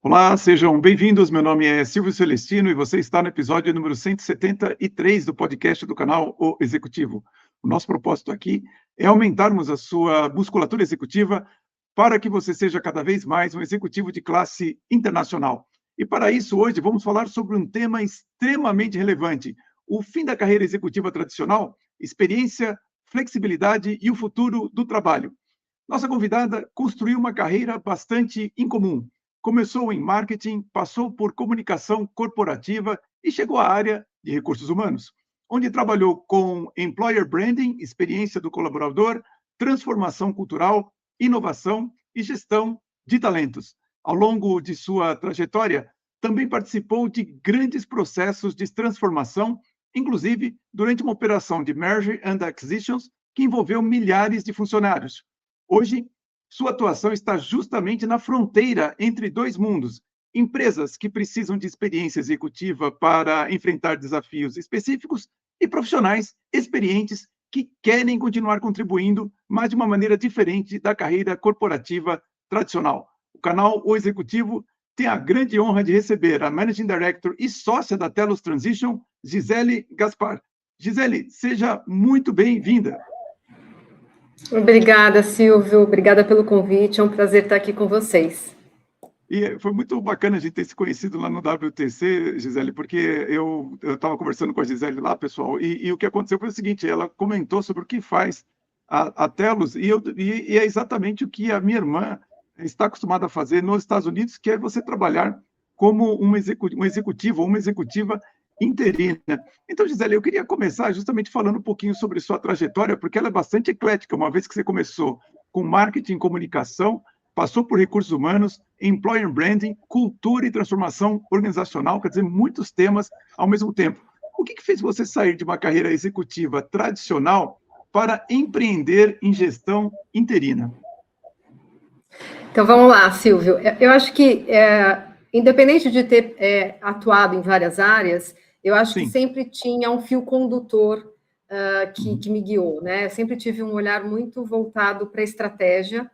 Olá, sejam bem-vindos. Meu nome é Silvio Celestino e você está no episódio número 173 do podcast do canal O Executivo. O nosso propósito aqui é aumentarmos a sua musculatura executiva para que você seja cada vez mais um executivo de classe internacional. E para isso, hoje, vamos falar sobre um tema extremamente relevante: o fim da carreira executiva tradicional, experiência, flexibilidade e o futuro do trabalho. Nossa convidada construiu uma carreira bastante incomum. Começou em marketing, passou por comunicação corporativa e chegou à área de recursos humanos, onde trabalhou com employer branding, experiência do colaborador, transformação cultural, inovação e gestão de talentos. Ao longo de sua trajetória, também participou de grandes processos de transformação, inclusive durante uma operação de merger and acquisitions que envolveu milhares de funcionários. Hoje, sua atuação está justamente na fronteira entre dois mundos: empresas que precisam de experiência executiva para enfrentar desafios específicos e profissionais experientes que querem continuar contribuindo, mas de uma maneira diferente da carreira corporativa tradicional. O canal O Executivo tem a grande honra de receber a Managing Director e sócia da Telos Transition, Gisele Gaspar. Gisele, seja muito bem-vinda. Obrigada, Silvio. Obrigada pelo convite. É um prazer estar aqui com vocês. E foi muito bacana a gente ter se conhecido lá no WTC, Gisele, porque eu estava conversando com a Gisele lá, pessoal, e o que aconteceu foi o seguinte: ela comentou sobre o que faz a Telos, e é exatamente o que a minha irmã está acostumada a fazer nos Estados Unidos, que é você trabalhar como um executivo ou uma executiva interina. Então, Gisele, eu queria começar justamente falando um pouquinho sobre sua trajetória, porque ela é bastante eclética, uma vez que você começou com marketing e comunicação, passou por recursos humanos, employer branding, cultura e transformação organizacional, quer dizer, muitos temas ao mesmo tempo. O que fez você sair de uma carreira executiva tradicional para empreender em gestão interina? Então, vamos lá, Silvio. Eu acho que, independente de ter atuado em várias áreas, eu acho que sempre tinha um fio condutor que me guiou, né? Eu sempre tive um olhar muito voltado para a estratégia.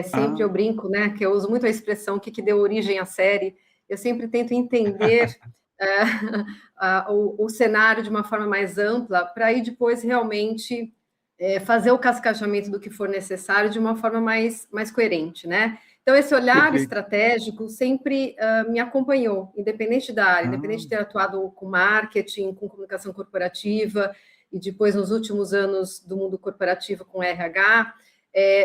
Sempre eu brinco, né, que eu uso muito a expressão que deu origem à série. Eu sempre tento entender o cenário de uma forma mais ampla, para aí depois realmente fazer o cascajamento do que for necessário de uma forma mais coerente, né? Então, esse olhar estratégico sempre me acompanhou, independente da área, independente de ter atuado com marketing, com comunicação corporativa, e depois, nos últimos anos, do mundo corporativo com RH,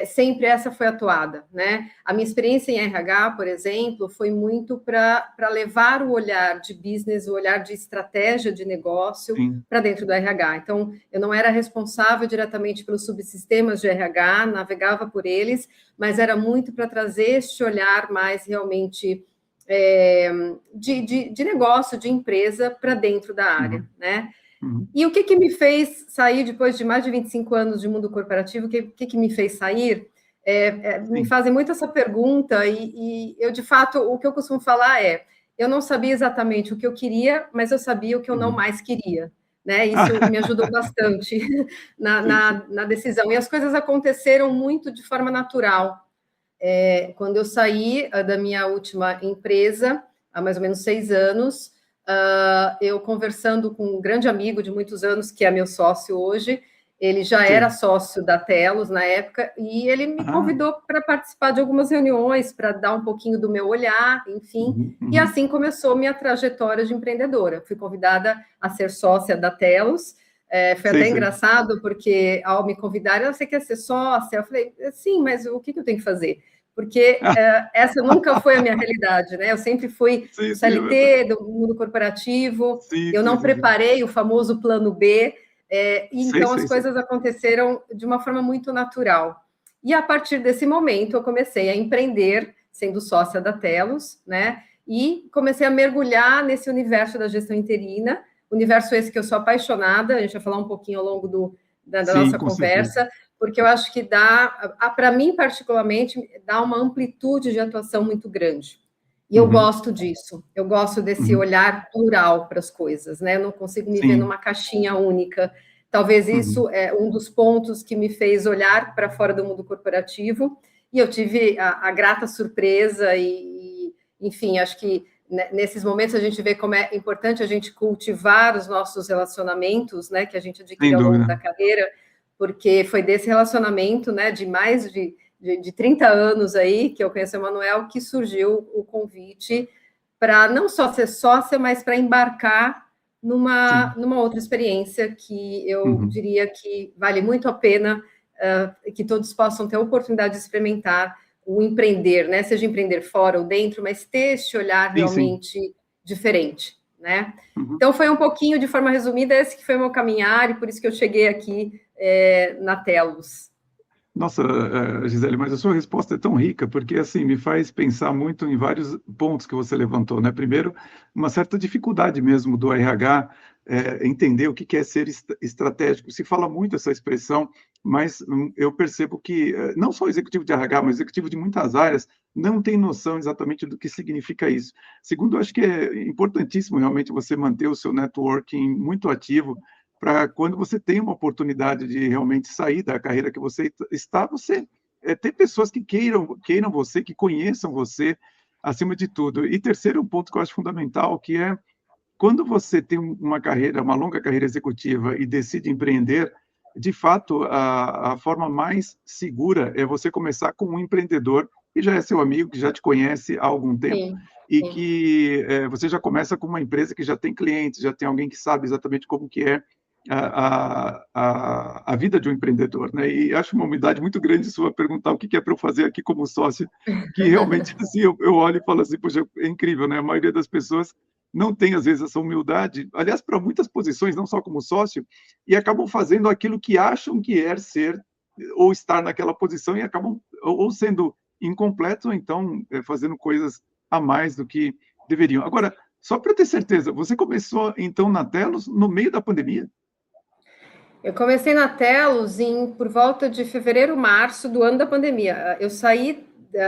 sempre essa foi atuada, né? A minha experiência em RH, por exemplo, foi muito para levar o olhar de business, o olhar de estratégia de negócio para dentro do RH. Então, eu não era responsável diretamente pelos subsistemas de RH, navegava por eles, mas era muito para trazer este olhar mais realmente de negócio, de empresa para dentro da área, né? E o que me fez sair, depois de mais de 25 anos de mundo corporativo, o que me fez sair? Me fazem muito essa pergunta, e eu, de fato, o que eu costumo falar eu não sabia exatamente o que eu queria, mas eu sabia o que eu não mais queria, né? Isso me ajudou bastante na decisão. E as coisas aconteceram muito de forma natural. Quando eu saí da minha última empresa, há mais ou menos 6 anos, eu conversando com um grande amigo de muitos anos, que é meu sócio hoje, ele já era sócio da Telos na época, e ele me convidou para participar de algumas reuniões, para dar um pouquinho do meu olhar, enfim, e assim começou minha trajetória de empreendedora. Fui convidada a ser sócia da Telos. Foi até engraçado, porque ao me convidarem, você quer ser sócia? Eu falei, sim, mas o que eu tenho que fazer? Porque essa nunca foi a minha realidade, né? Eu sempre fui CLT, do mundo corporativo, eu não preparei o famoso plano B, então as coisas aconteceram de uma forma muito natural. E a partir desse momento eu comecei a empreender, sendo sócia da Telos, né? E comecei a mergulhar nesse universo da gestão interina, universo esse que eu sou apaixonada, a gente vai falar um pouquinho ao longo da nossa conversa, porque eu acho que para mim, particularmente, dá uma amplitude de atuação muito grande. E eu gosto disso, eu gosto desse olhar plural para as coisas, né? Eu não consigo me ver numa caixinha única. Talvez isso é um dos pontos que me fez olhar para fora do mundo corporativo, e eu tive a grata surpresa enfim, acho que nesses momentos a gente vê como é importante a gente cultivar os nossos relacionamentos, né, que a gente adquire ao longo da carreira, porque foi desse relacionamento, né, de mais de 30 anos aí, que eu conheço o Emanuel, que surgiu o convite para não só ser sócia, mas para embarcar numa outra experiência que eu diria que vale muito a pena que todos possam ter a oportunidade de experimentar o empreender, né? Seja empreender fora ou dentro, mas ter esse olhar realmente diferente, né? Então, foi um pouquinho, de forma resumida, esse que foi o meu caminhar, e por isso que eu cheguei aqui na Telos. Nossa, Gisele, mas a sua resposta é tão rica, porque, assim, me faz pensar muito em vários pontos que você levantou, né? Primeiro, uma certa dificuldade mesmo do RH entender o que é ser estratégico. Se fala muito essa expressão, mas eu percebo que não só o executivo de RH, mas o executivo de muitas áreas não tem noção exatamente do que significa isso. Segundo, eu acho que é importantíssimo realmente você manter o seu networking muito ativo, para quando você tem uma oportunidade de realmente sair da carreira que você está, você ter pessoas que queiram você, que conheçam você, acima de tudo. E terceiro, um ponto que eu acho fundamental, que é quando você tem uma longa carreira executiva e decide empreender, de fato, a forma mais segura é você começar com um empreendedor que já é seu amigo, que já te conhece há algum tempo, e que você já começa com uma empresa que já tem clientes, já tem alguém que sabe exatamente como que é a vida de um empreendedor, né? E acho uma humildade muito grande sua perguntar o que é para eu fazer aqui como sócio, que realmente, assim, eu olho e falo assim, poxa, é incrível, né? A maioria das pessoas não tem, às vezes, essa humildade, aliás, para muitas posições, não só como sócio, e acabam fazendo aquilo que acham que é ser ou estar naquela posição e acabam ou sendo incompletos ou então fazendo coisas a mais do que deveriam. Agora, só para eu ter certeza, você começou, então, na Telos no meio da pandemia? Eu comecei na Telos por volta de fevereiro, março do ano da pandemia. Eu saí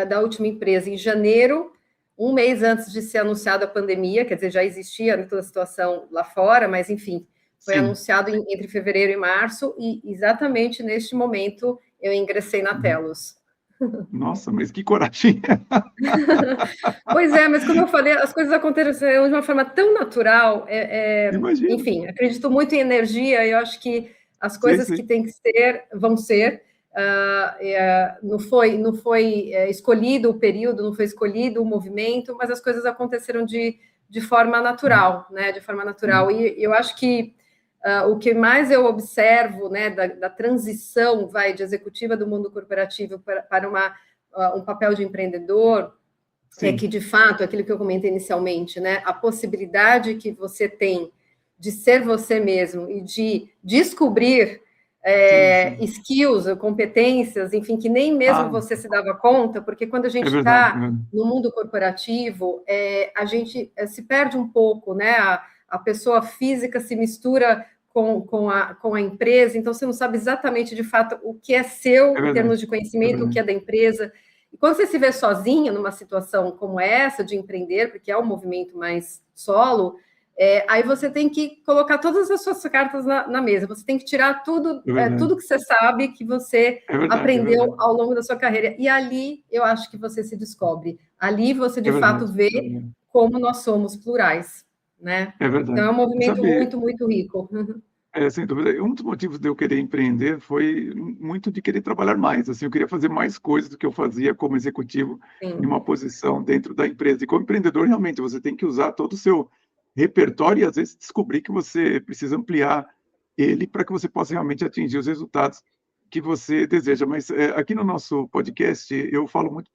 da última empresa em janeiro, um mês antes de ser anunciada a pandemia, quer dizer, já existia toda a situação lá fora, mas, enfim, foi anunciado entre fevereiro e março, e exatamente neste momento eu ingressei na Telos. Nossa, mas que coragem! Pois é, mas como eu falei, as coisas aconteceram de uma forma tão natural. Imagino. Enfim, acredito muito em energia, e eu acho que as coisas que têm que ser, vão ser. Não foi escolhido o período, não foi escolhido o movimento, mas as coisas aconteceram de forma natural, né? De forma natural. E eu acho que o que mais eu observo, né, da transição, de executiva do mundo corporativo para um papel de empreendedor, é que, de fato, aquilo que eu comentei inicialmente, né, a possibilidade que você tem de ser você mesmo e de descobrir skills, competências, enfim, que nem mesmo você se dava conta, porque quando a gente está no mundo corporativo, a gente se perde um pouco, né? A pessoa física se mistura com a empresa, então você não sabe exatamente, de fato, o que é seu em termos de conhecimento, o que é da empresa. E quando você se vê sozinha numa situação como essa de empreender, porque é um movimento mais solo, aí você tem que colocar todas as suas cartas na mesa. Você tem que tirar tudo, tudo que você sabe, que você aprendeu ao longo da sua carreira. E ali eu acho que você se descobre. Ali você, de fato, vê como nós somos plurais, né? Então é um movimento muito, muito rico. Sem dúvida. Um dos motivos de eu querer empreender foi muito de querer trabalhar mais. Assim, eu queria fazer mais coisas do que eu fazia como executivo em uma posição dentro da empresa. E como empreendedor, realmente, você tem que usar todo o seu repertório e, às vezes, descobrir que você precisa ampliar ele para que você possa realmente atingir os resultados que você deseja. Mas aqui no nosso podcast, eu falo muito,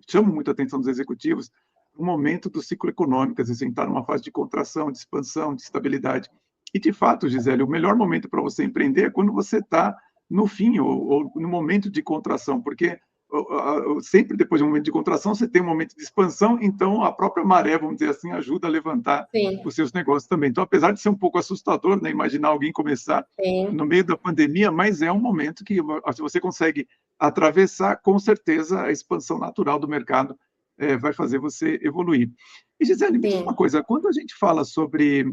chamo muito a atenção dos executivos no momento do ciclo econômico, às vezes, está numa fase de contração, de expansão, de estabilidade. E, de fato, Gisele, o melhor momento para você empreender é quando você está no fim ou no momento de contração, porque sempre depois de um momento de contração, você tem um momento de expansão, então a própria maré, vamos dizer assim, ajuda a levantar os seus negócios também. Então, apesar de ser um pouco assustador, né, imaginar alguém começar no meio da pandemia, mas é um momento que, se você consegue atravessar, com certeza a expansão natural do mercado vai fazer você evoluir. E, Gisele, me diz uma coisa, quando a gente fala sobre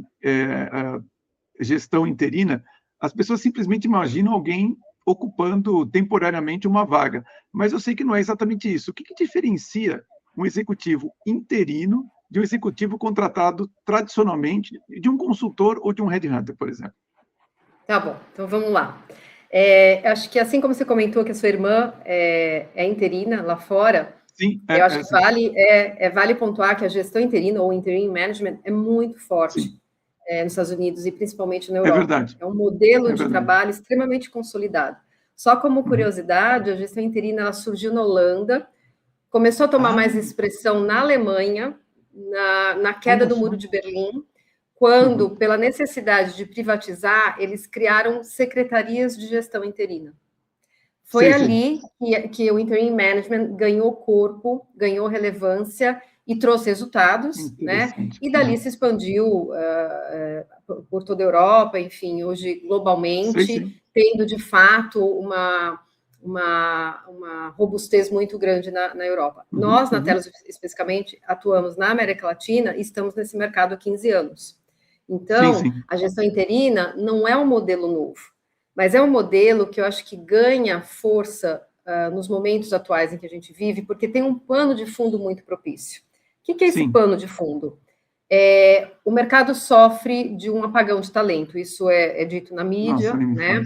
gestão interina, as pessoas simplesmente imaginam alguém ocupando temporariamente uma vaga, mas eu sei que não é exatamente isso. O que diferencia um executivo interino de um executivo contratado tradicionalmente de um consultor ou de um headhunter, por exemplo? Tá bom, então vamos lá. Acho que assim como você comentou que a sua irmã é interina lá fora, sim, eu acho que vale pontuar que a gestão interina ou interim management é muito forte nos Estados Unidos e principalmente na Europa. É verdade. É um modelo de trabalho extremamente consolidado. Só como curiosidade, a gestão interina ela surgiu na Holanda, começou a tomar mais expressão na Alemanha, na queda do Muro de Berlim, quando, pela necessidade de privatizar, eles criaram secretarias de gestão interina. Foi ali que o interim management ganhou corpo, ganhou relevância e trouxe resultados, né? E dali se expandiu por toda a Europa, enfim, hoje globalmente, tendo de fato uma robustez muito grande na Europa. Nós, na Telos, especificamente, atuamos na América Latina e estamos nesse mercado há 15 anos. Então, a gestão interina não é um modelo novo, mas é um modelo que eu acho que ganha força nos momentos atuais em que a gente vive, porque tem um pano de fundo muito propício. O que é esse pano de fundo? O mercado sofre de um apagão de talento, isso é dito na mídia, né?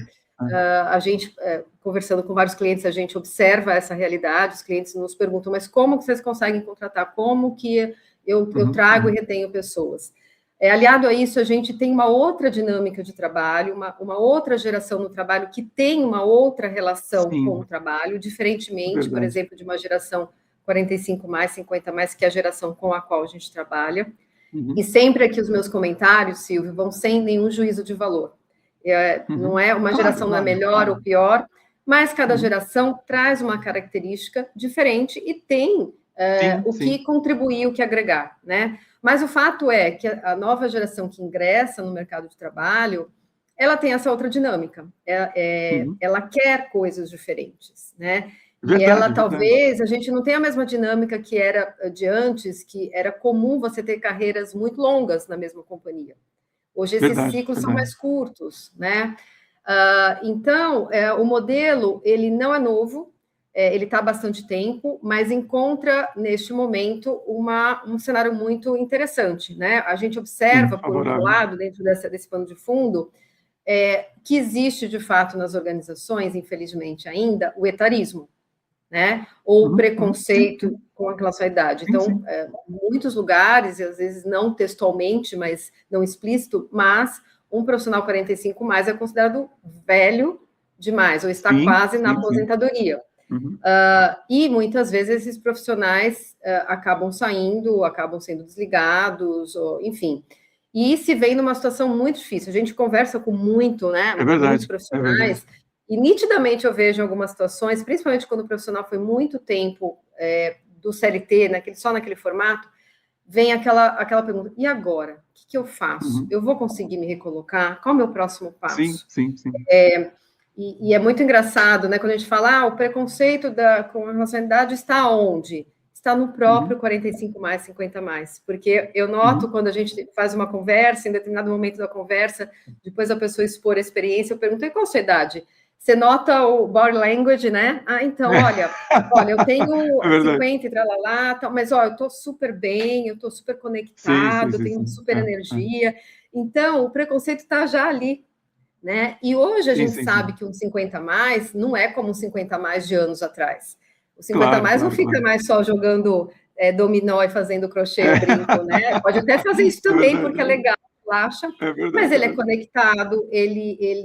A gente, conversando com vários clientes, a gente observa essa realidade, os clientes nos perguntam, mas como que vocês conseguem contratar? Como que eu trago e retenho pessoas? Aliado a isso, a gente tem uma outra dinâmica de trabalho, uma outra geração no trabalho que tem uma outra relação com o trabalho, diferentemente, por exemplo, de uma geração 45 mais, 50 mais, que é a geração com a qual a gente trabalha. E sempre aqui os meus comentários, Silvio, vão sem nenhum juízo de valor. Não é uma geração não é melhor ou pior, mas cada geração traz uma característica diferente e tem que contribuir, o que agregar, né? Mas o fato é que a nova geração que ingressa no mercado de trabalho, ela tem essa outra dinâmica. Ela quer coisas diferentes, né? E ela, talvez, a gente não tem a mesma dinâmica que era de antes, que era comum você ter carreiras muito longas na mesma companhia. Hoje, esses ciclos são mais curtos, né? Então, o modelo, ele não é novo, ele está há bastante tempo, mas encontra, neste momento, um cenário muito interessante, né? A gente observa, por outro lado, dentro desse pano de fundo, que existe, de fato, nas organizações, infelizmente ainda, o etarismo, né? Ou o preconceito com relação à idade. Então, em muitos lugares, e às vezes não textualmente, mas não explícito, mas um profissional 45 mais é considerado velho demais, ou está quase na aposentadoria. E muitas vezes esses profissionais acabam saindo, acabam sendo desligados, enfim. E se vem numa situação muito difícil. A gente conversa com muitos profissionais, e nitidamente eu vejo em algumas situações, principalmente quando o profissional foi muito tempo do CLT, só naquele formato, vem aquela pergunta, e agora? O que eu faço? Eu vou conseguir me recolocar? Qual é o meu próximo passo? Sim. E é muito engraçado, né? Quando a gente fala, o preconceito com a relação à idade está onde? Está no próprio 45 mais, 50 mais. Porque eu noto quando a gente faz uma conversa, em determinado momento da conversa, depois da pessoa expor a experiência, eu pergunto, e qual a sua idade? Você nota o body language, né? Então, olha, eu tenho 50 e tralalá, mas eu estou super bem, eu estou super conectado, eu tenho super energia. Então, o preconceito está já ali, né? E hoje a gente sabe que um 50 mais não é como um 50 mais de anos atrás. O 50 mais não fica mais só jogando dominó e fazendo crochê e brinco, né? Pode até fazer isso também, porque é legal, relaxa, mas ele é conectado, ele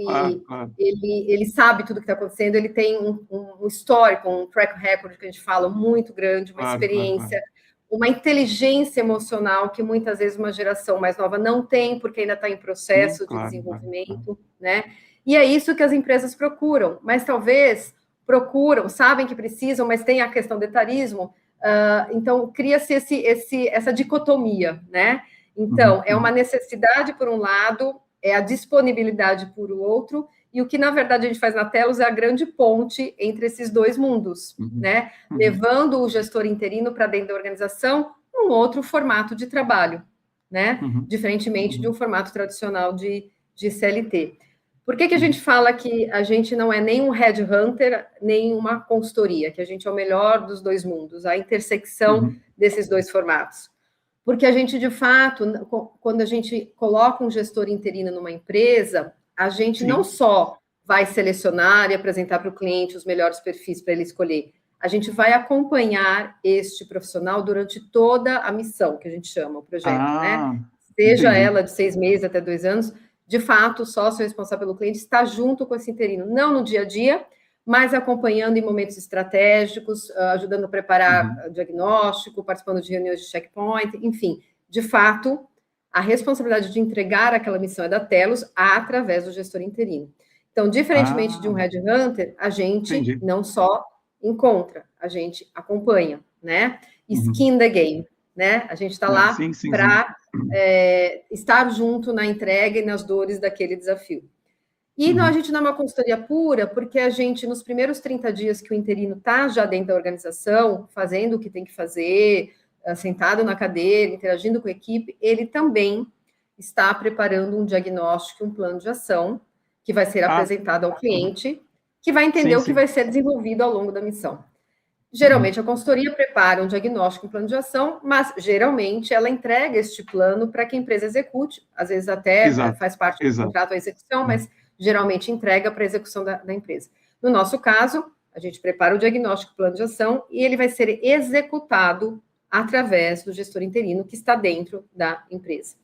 sabe tudo que está acontecendo, ele tem um histórico, um track record, que a gente fala, muito grande, uma experiência, uma inteligência emocional que muitas vezes uma geração mais nova não tem, porque ainda está em processo de desenvolvimento, né? E é isso que as empresas procuram, mas talvez sabem que precisam, mas tem a questão do etarismo, então cria-se essa dicotomia, né? Então, é uma necessidade por um lado, é a disponibilidade por outro, e o que, na verdade, a gente faz na Telos é a grande ponte entre esses dois mundos, né? Levando o gestor interino para dentro da organização num outro formato de trabalho, né? Diferentemente de um formato tradicional de CLT. Por que a gente fala que a gente não é nem um headhunter, nem uma consultoria, que a gente é o melhor dos dois mundos, a intersecção desses dois formatos? Porque a gente, de fato, quando a gente coloca um gestor interino numa empresa, a gente não só vai selecionar e apresentar para o cliente os melhores perfis para ele escolher, a gente vai acompanhar este profissional durante toda a missão, que a gente chama, o projeto, né? Seja entendi. ela de 6 meses até 2 anos, de fato, o sócio responsável pelo cliente está junto com esse interino, não no dia a dia, mas acompanhando em momentos estratégicos, ajudando a preparar diagnóstico, participando de reuniões de checkpoint, enfim, de fato, a responsabilidade de entregar aquela missão é da Telos através do gestor interino. Então, diferentemente de um headhunter, a gente não só encontra, a gente acompanha, né? Skin the game, né? A gente está lá para estar junto na entrega e nas dores daquele desafio. E a gente não é uma consultoria pura, porque a gente, nos primeiros 30 dias que o interino está já dentro da organização, fazendo o que tem que fazer, sentado na cadeira, interagindo com a equipe, ele também está preparando um diagnóstico, um plano de ação, que vai ser apresentado ao cliente, que vai entender o que vai ser desenvolvido ao longo da missão. Geralmente, a consultoria prepara um diagnóstico, um plano de ação, mas, geralmente, ela entrega este plano para que a empresa execute, às vezes até faz parte do contrato a execução, mas geralmente entrega para a execução da empresa. No nosso caso, a gente prepara o diagnóstico, plano de ação, e ele vai ser executado através do gestor interino que está dentro da empresa.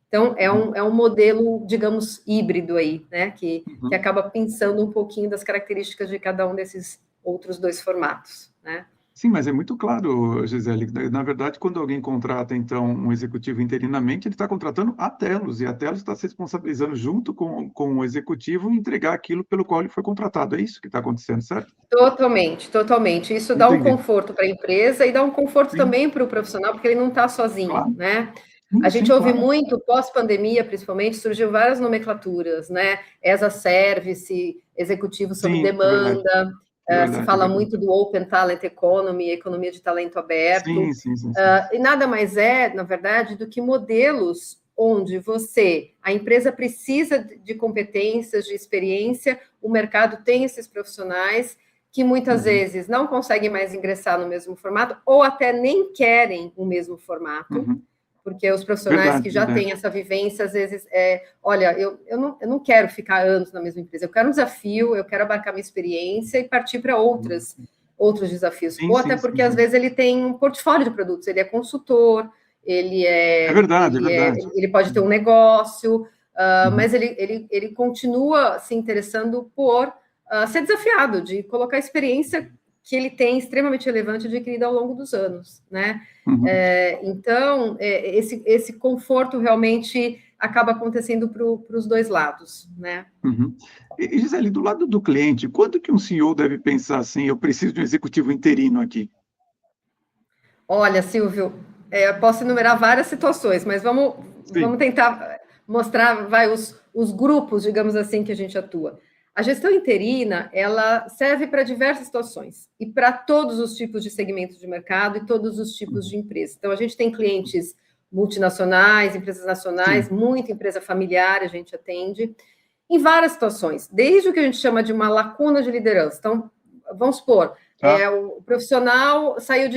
Então, é um modelo, digamos, híbrido aí, né, que acaba pensando um pouquinho das características de cada um desses outros dois formatos, né? Sim, mas é muito claro, Gisele. Na verdade, quando alguém contrata, então, um executivo interinamente, ele está contratando a Telos, e a Telos está se responsabilizando junto com o executivo em entregar aquilo pelo qual ele foi contratado. É isso que está acontecendo, certo? Totalmente, totalmente. Isso dá um conforto para a empresa e dá um conforto também para o profissional, porque ele não está sozinho, né? A gente ouve muito, pós-pandemia, principalmente, surgiu várias nomenclaturas, né? As a service, executivo sob demanda, se fala muito do Open Talent Economy, economia de talento aberto. E nada mais na verdade, do que modelos onde a empresa precisa de competências, de experiência, o mercado tem esses profissionais que muitas vezes não conseguem mais ingressar no mesmo formato ou até nem querem o mesmo formato. Porque os profissionais que já têm essa vivência, às vezes, olha, eu não quero ficar anos na mesma empresa, eu quero um desafio, eu quero abarcar minha experiência e partir para outros desafios. Ou até porque, às vezes, ele tem um portfólio de produtos, ele é consultor, ele ele pode ter um negócio, mas ele continua se interessando por ser desafiado, de colocar a experiência que ele tem extremamente relevante adquirido ao longo dos anos, né? Então, esse conforto realmente acaba acontecendo para os dois lados, né? E, Gisele, do lado do cliente, quando que um CEO deve pensar assim, eu preciso de um executivo interino aqui? Olha, Silvio, eu posso enumerar várias situações, mas vamos tentar mostrar os grupos, digamos assim, que a gente atua. A gestão interina, ela serve para diversas situações e para todos os tipos de segmentos de mercado e todos os tipos de empresas. Então, a gente tem clientes multinacionais, empresas nacionais, muita empresa familiar a gente atende, em várias situações, desde o que a gente chama de uma lacuna de liderança. Então, vamos supor, o profissional saiu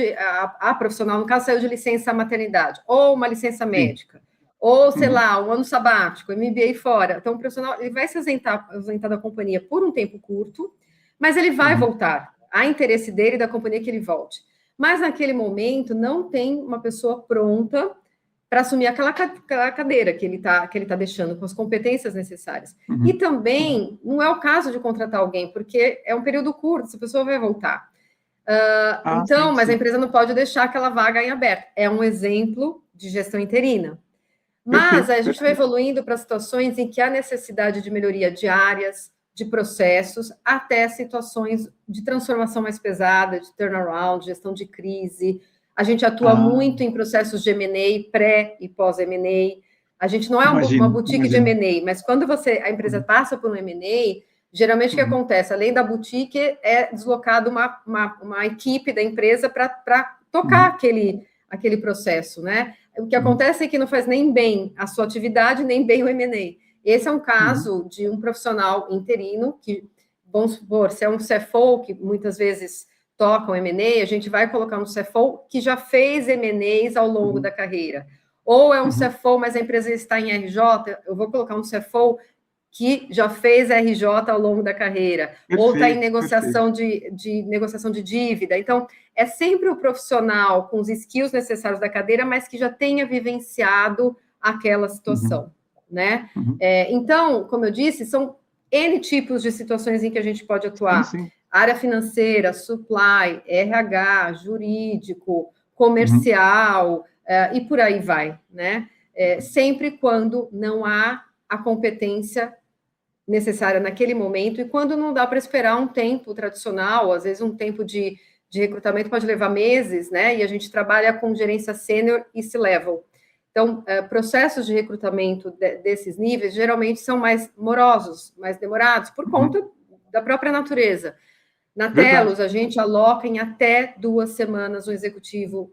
a profissional, no caso, saiu de licença maternidade, ou uma licença médica, ou, sei lá, um ano sabático, MBA fora. Então, o profissional ele vai se ausentar da companhia por um tempo curto, mas ele vai voltar. Há interesse dele e da companhia que ele volte. Mas, naquele momento, não tem uma pessoa pronta para assumir aquela cadeira que ele tá deixando, com as competências necessárias. E também, não é o caso de contratar alguém, porque é um período curto, essa pessoa vai voltar. Mas a empresa não pode deixar aquela vaga em aberto. É um exemplo de gestão interina. Mas a gente vai evoluindo para situações em que há necessidade de melhoria de áreas, de processos, até situações de transformação mais pesada, de turnaround, gestão de crise. A gente atua muito em processos de M&A, pré e pós-M&A. A gente não é uma boutique de M&A, mas quando a empresa passa por um M&A, geralmente o que acontece? Além da boutique, é deslocado uma equipe da empresa para tocar aquele processo, né? O que acontece é que não faz nem bem a sua atividade, nem bem o M&A. Esse é um caso de um profissional interino que, vamos supor, se é um CFO, que muitas vezes toca um M&A, a gente vai colocar um CFO que já fez M&As ao longo da carreira. Ou é um CFO, mas a empresa está em RJ, eu vou colocar um CFO que já fez RJ ao longo da carreira, ou está em negociação de negociação de dívida. Então, é sempre o profissional com os skills necessários da cadeira, mas que já tenha vivenciado aquela situação, né? Então, como eu disse, são N tipos de situações em que a gente pode atuar. Sim. Área financeira, supply, RH, jurídico, comercial, e por aí vai, né? Sempre quando não há a competência necessária naquele momento, e quando não dá para esperar um tempo tradicional, às vezes um tempo de recrutamento pode levar meses, né? E a gente trabalha com gerência sênior e C-level. Então, processos de recrutamento desses níveis geralmente são mais morosos, mais demorados, por conta da própria natureza. Na Telos, a gente aloca em até 2 semanas um executivo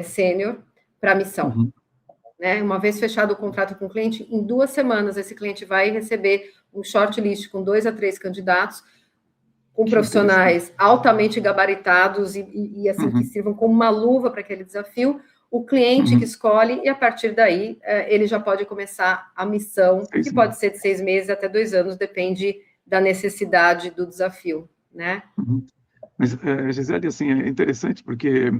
sênior para a missão. Né? Uma vez fechado o contrato com o cliente, em 2 semanas esse cliente vai receber um shortlist com 2 a 3 candidatos, com profissionais altamente gabaritados e assim, que sirvam como uma luva para aquele desafio. O cliente que escolhe, e a partir daí ele já pode começar a missão, que pode ser de 6 meses até 2 anos, depende da necessidade do desafio, né? Mas, Gisele, assim, é interessante porque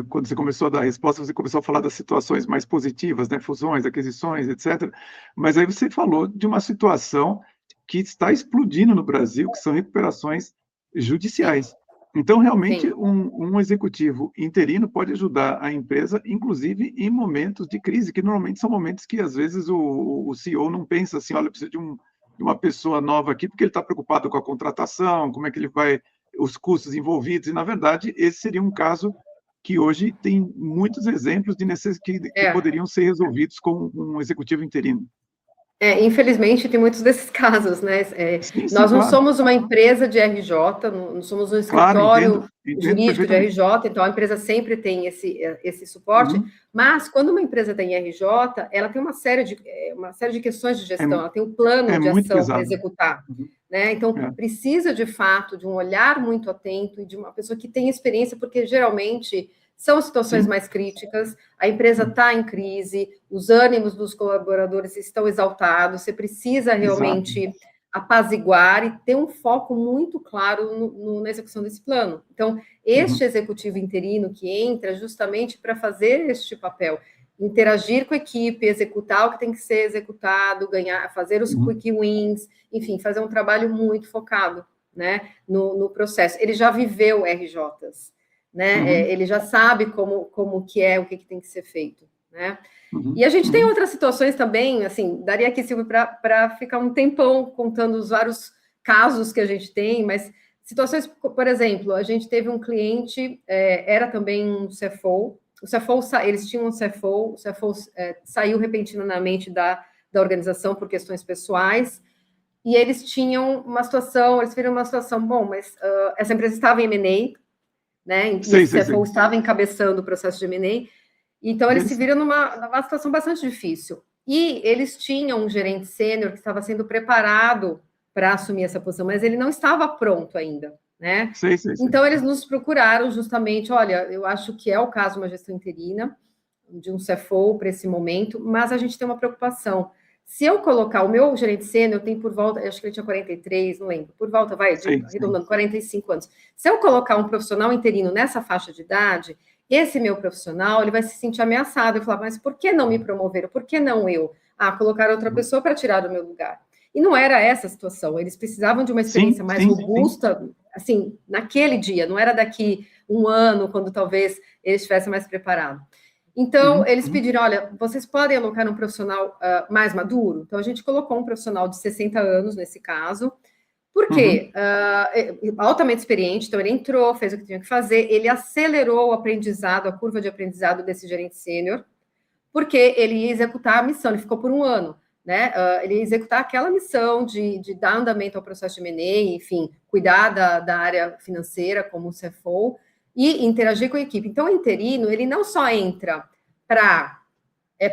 quando você começou a dar a resposta, você começou a falar das situações mais positivas, né? Fusões, aquisições, etc. Mas aí você falou de uma situação que está explodindo no Brasil, que são recuperações judiciais. Então, realmente, um executivo interino pode ajudar a empresa, inclusive em momentos de crise, que normalmente são momentos que, às vezes, o CEO não pensa assim, olha, precisa de uma pessoa nova aqui, porque ele está preocupado com a contratação, como é que ele vai, os custos envolvidos, e, na verdade, esse seria um caso que hoje tem muitos exemplos de que poderiam ser resolvidos com um executivo interino. Infelizmente, tem muitos desses casos, né? Nós não somos uma empresa de RJ, não somos um escritório jurídico de RJ, então a empresa sempre tem esse suporte, mas quando uma empresa tem RJ, ela tem uma série de questões de gestão, ela tem um plano de ação para executar. Né? Então, precisa, de fato, de um olhar muito atento e de uma pessoa que tem experiência, porque geralmente são situações mais críticas, a empresa está em crise, os ânimos dos colaboradores estão exaltados, você precisa realmente apaziguar e ter um foco muito claro na execução desse plano. Então, este executivo interino que entra justamente para fazer este papel, interagir com a equipe, executar o que tem que ser executado, fazer os quick wins, enfim, fazer um trabalho muito focado, né, no processo. Ele já viveu RJs. Né? Ele já sabe como que é, o que tem que ser feito, né? E a gente tem outras situações também, assim, daria aqui, Silvio, para ficar um tempão contando os vários casos que a gente tem, mas situações, por exemplo, a gente teve um cliente, era também um CFO, eles tinham um CFO, o CFO saiu repentinamente da organização por questões pessoais, e eles tinham uma situação, eles viram uma situação, bom, mas essa empresa estava em M&A, né? E o CFO estava encabeçando o processo de M&A, então eles se viram numa situação bastante difícil. E eles tinham um gerente sênior que estava sendo preparado para assumir essa posição, mas ele não estava pronto ainda, né? Então eles nos procuraram justamente, olha, eu acho que é o caso de uma gestão interina, de um CFO para esse momento, mas a gente tem uma preocupação. Se eu colocar o meu gerente sênior, tem por volta, acho que ele tinha 43, não lembro, por volta, arredondando, 45 anos. Se eu colocar um profissional interino nessa faixa de idade, esse meu profissional, ele vai se sentir ameaçado. Eu falar, mas por que não me promoveram? Por que não eu? Colocar outra pessoa para tirar do meu lugar. E não era essa a situação. Eles precisavam de uma experiência mais robusta, assim, naquele dia. Não era daqui um ano, quando talvez eles estivessem mais preparados. Então, eles pediram, olha, vocês podem alocar um profissional mais maduro? Então, a gente colocou um profissional de 60 anos, nesse caso, porque altamente experiente, então ele entrou, fez o que tinha que fazer, ele acelerou o aprendizado, a curva de aprendizado desse gerente sênior, porque ele ia executar a missão, ele ficou por 1 ano, né? Ele ia executar aquela missão de dar andamento ao processo de M&A, enfim, cuidar da área financeira como CFO, e interagir com a equipe. Então, o interino, ele não só entra para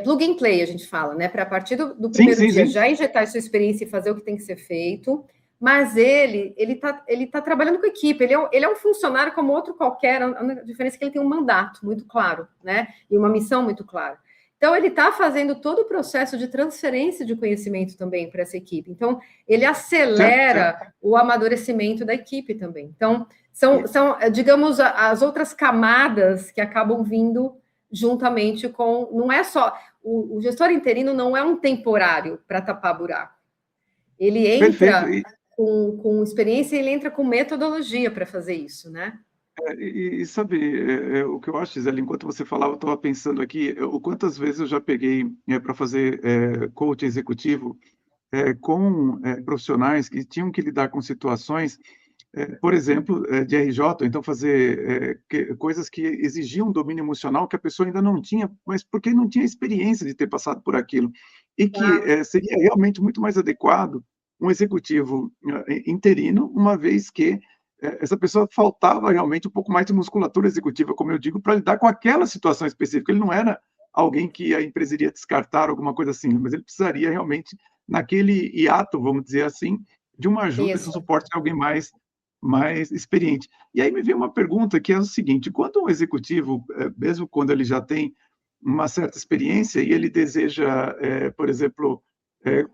plug and play, a gente fala, né? Para a partir do primeiro dia já injetar a sua experiência e fazer o que tem que ser feito, mas ele tá trabalhando com equipe, ele é um funcionário como outro qualquer, a diferença é que ele tem um mandato muito claro, né? E uma missão muito clara. Então, ele está fazendo todo o processo de transferência de conhecimento também para essa equipe. Então, ele acelera o amadurecimento da equipe também. Então, são digamos, as outras camadas que acabam vindo juntamente com... Não é só... O gestor interino não é um temporário para tapar buraco. Ele entra com experiência, ele entra com metodologia para fazer isso, né? Sabe, o que eu acho, Gisele, enquanto você falava, eu estava pensando aqui, o quantas vezes eu já peguei para fazer coaching executivo com profissionais que tinham que lidar com situações, por exemplo, de RJ, então fazer coisas que exigiam domínio emocional que a pessoa ainda não tinha, mas porque não tinha experiência de ter passado por aquilo, e que seria realmente muito mais adequado um executivo interino, uma vez que essa pessoa faltava realmente um pouco mais de musculatura executiva, como eu digo, para lidar com aquela situação específica. Ele não era alguém que a empresa iria descartar, alguma coisa assim, mas ele precisaria realmente, naquele hiato, vamos dizer assim, de uma ajuda, de um suporte de alguém mais experiente. E aí me veio uma pergunta que é o seguinte: quando um executivo, mesmo quando ele já tem uma certa experiência e ele deseja, por exemplo,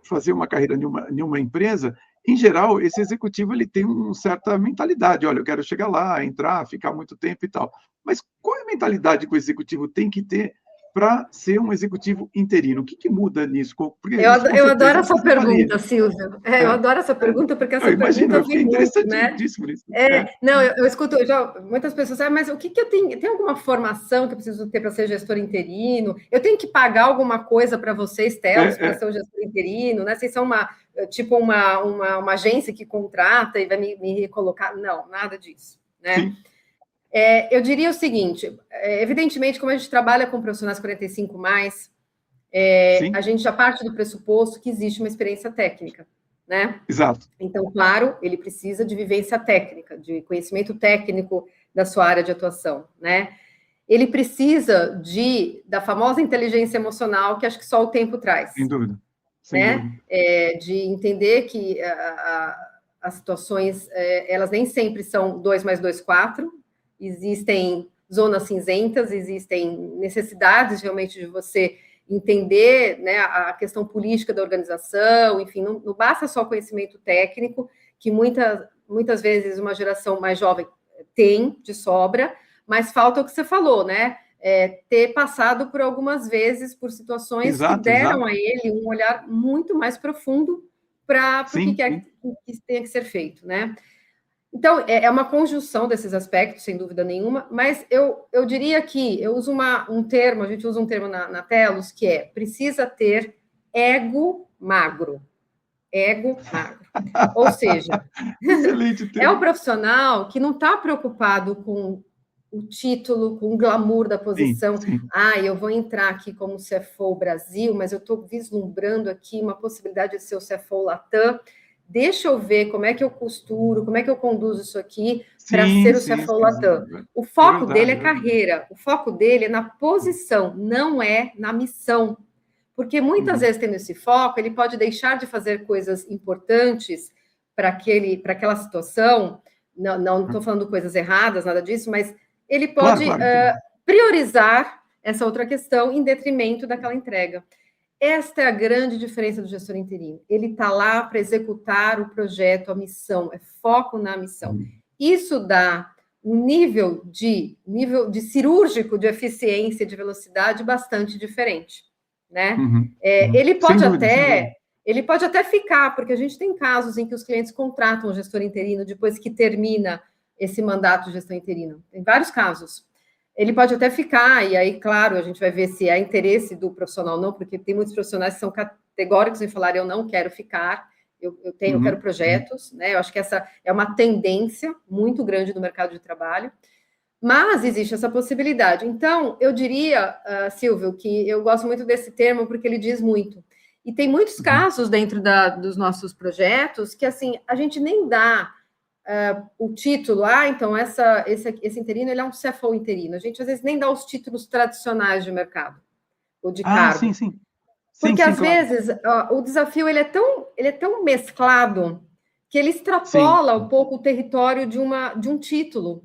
fazer uma carreira em uma empresa, em geral, esse executivo ele tem uma certa mentalidade. Olha, eu quero chegar lá, entrar, ficar muito tempo e tal. Mas qual é a mentalidade que o executivo tem que ter para ser um executivo interino? O que muda nisso? Porque eu adoro essa pergunta, Silvia. Eu adoro essa pergunta, porque essa pergunta vem muito, né? Não, eu escuto muitas pessoas, mas o que eu tenho? Tem alguma formação que eu preciso ter para ser gestor interino? Eu tenho que pagar alguma coisa para vocês, Telos, para ser um gestor interino, né? Vocês são uma agência que contrata e vai me recolocar? Não, nada disso, né? Sim. Eu diria o seguinte, evidentemente, como a gente trabalha com profissionais 45+, a gente já parte do pressuposto que existe uma experiência técnica, né? Exato. Então, claro, ele precisa de vivência técnica, de conhecimento técnico da sua área de atuação, né? Ele precisa da famosa inteligência emocional, que acho que só o tempo traz. Sem dúvida. De entender que as situações, elas nem sempre são 2 mais 2, 4, existem zonas cinzentas, existem necessidades realmente de você entender, né, a questão política da organização, enfim, não basta só conhecimento técnico, que muitas vezes uma geração mais jovem tem de sobra, mas falta o que você falou, né? Ter passado por algumas vezes por situações que deram a ele um olhar muito mais profundo para o que quer que tenha que ser feito, né? Então, é uma conjunção desses aspectos, sem dúvida nenhuma, mas eu diria que eu uso um termo, a gente usa um termo na Telos, que precisa ter ego magro. Ego magro. Ou seja, é um profissional que não está preocupado com o título, com o glamour da posição. Sim. Eu vou entrar aqui como CFO Brasil, mas eu estou vislumbrando aqui uma possibilidade de ser o CFO Latam. Deixa eu ver como é que eu costuro, como é que eu conduzo isso aqui para ser o CFO Latam. O foco dele é carreira, o foco dele é na posição, não é na missão. Porque muitas vezes, tendo esse foco, ele pode deixar de fazer coisas importantes para aquela situação. Não estou falando coisas erradas, nada disso, mas ele pode priorizar essa outra questão em detrimento daquela entrega. Esta é a grande diferença do gestor interino. Ele está lá para executar o projeto, a missão, é foco na missão. Isso dá um nível de cirúrgico de eficiência, de velocidade bastante diferente, né? Ele pode até ficar, porque a gente tem casos em que os clientes contratam o gestor interino depois que termina esse mandato de gestão interino. Tem vários casos. Ele pode até ficar, e aí, claro, a gente vai ver se é interesse do profissional ou não, porque tem muitos profissionais que são categóricos em falar, eu não quero ficar, eu quero projetos, né? Eu acho que essa é uma tendência muito grande do mercado de trabalho, mas existe essa possibilidade. Então, eu diria, Silvio, que eu gosto muito desse termo, porque ele diz muito. E tem muitos casos dentro dos nossos projetos que, assim, a gente nem dá o título, então esse interino ele é um CFO interino. A gente às vezes nem dá os títulos tradicionais de mercado ou de cargo. Sim. Porque às vezes o desafio ele é tão mesclado que ele extrapola um pouco o território de um título.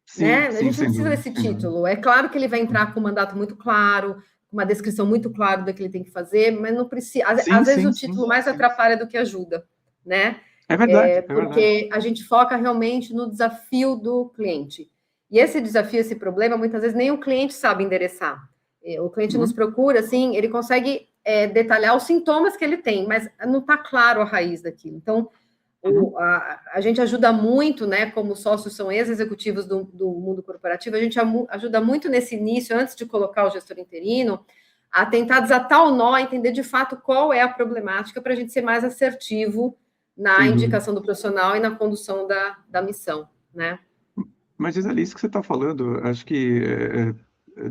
Sim, né? A sim, gente não precisa desse título. É claro que ele vai entrar com um mandato muito claro, com uma descrição muito clara do que ele tem que fazer, mas não precisa. Às vezes o título mais atrapalha do que ajuda, né? É verdade. Porque a gente foca realmente no desafio do cliente. E esse desafio, esse problema, muitas vezes nem o cliente sabe endereçar. O cliente nos procura, assim, ele consegue detalhar os sintomas que ele tem, mas não está claro a raiz daquilo. Então, a gente ajuda muito, né? Como sócios são ex-executivos do mundo corporativo, a gente ajuda muito nesse início, antes de colocar o gestor interino, a tentar desatar o nó, entender de fato qual é a problemática para a gente ser mais assertivo na indicação do profissional e na condução da missão, né? Mas, Gisele, isso que você está falando, acho que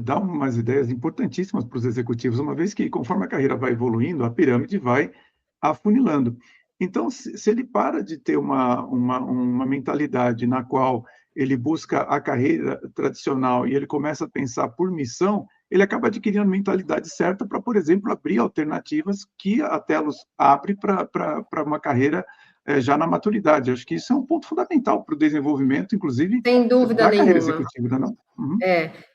dá umas ideias importantíssimas para os executivos, uma vez que, conforme a carreira vai evoluindo, a pirâmide vai afunilando. Então, se ele para de ter uma mentalidade na qual ele busca a carreira tradicional e ele começa a pensar por missão, ele acaba adquirindo a mentalidade certa para, por exemplo, abrir alternativas que a Telos abre para uma carreira já na maturidade. Acho que isso é um ponto fundamental para o desenvolvimento, inclusive, sem dúvida da carreira nenhuma. executiva, não?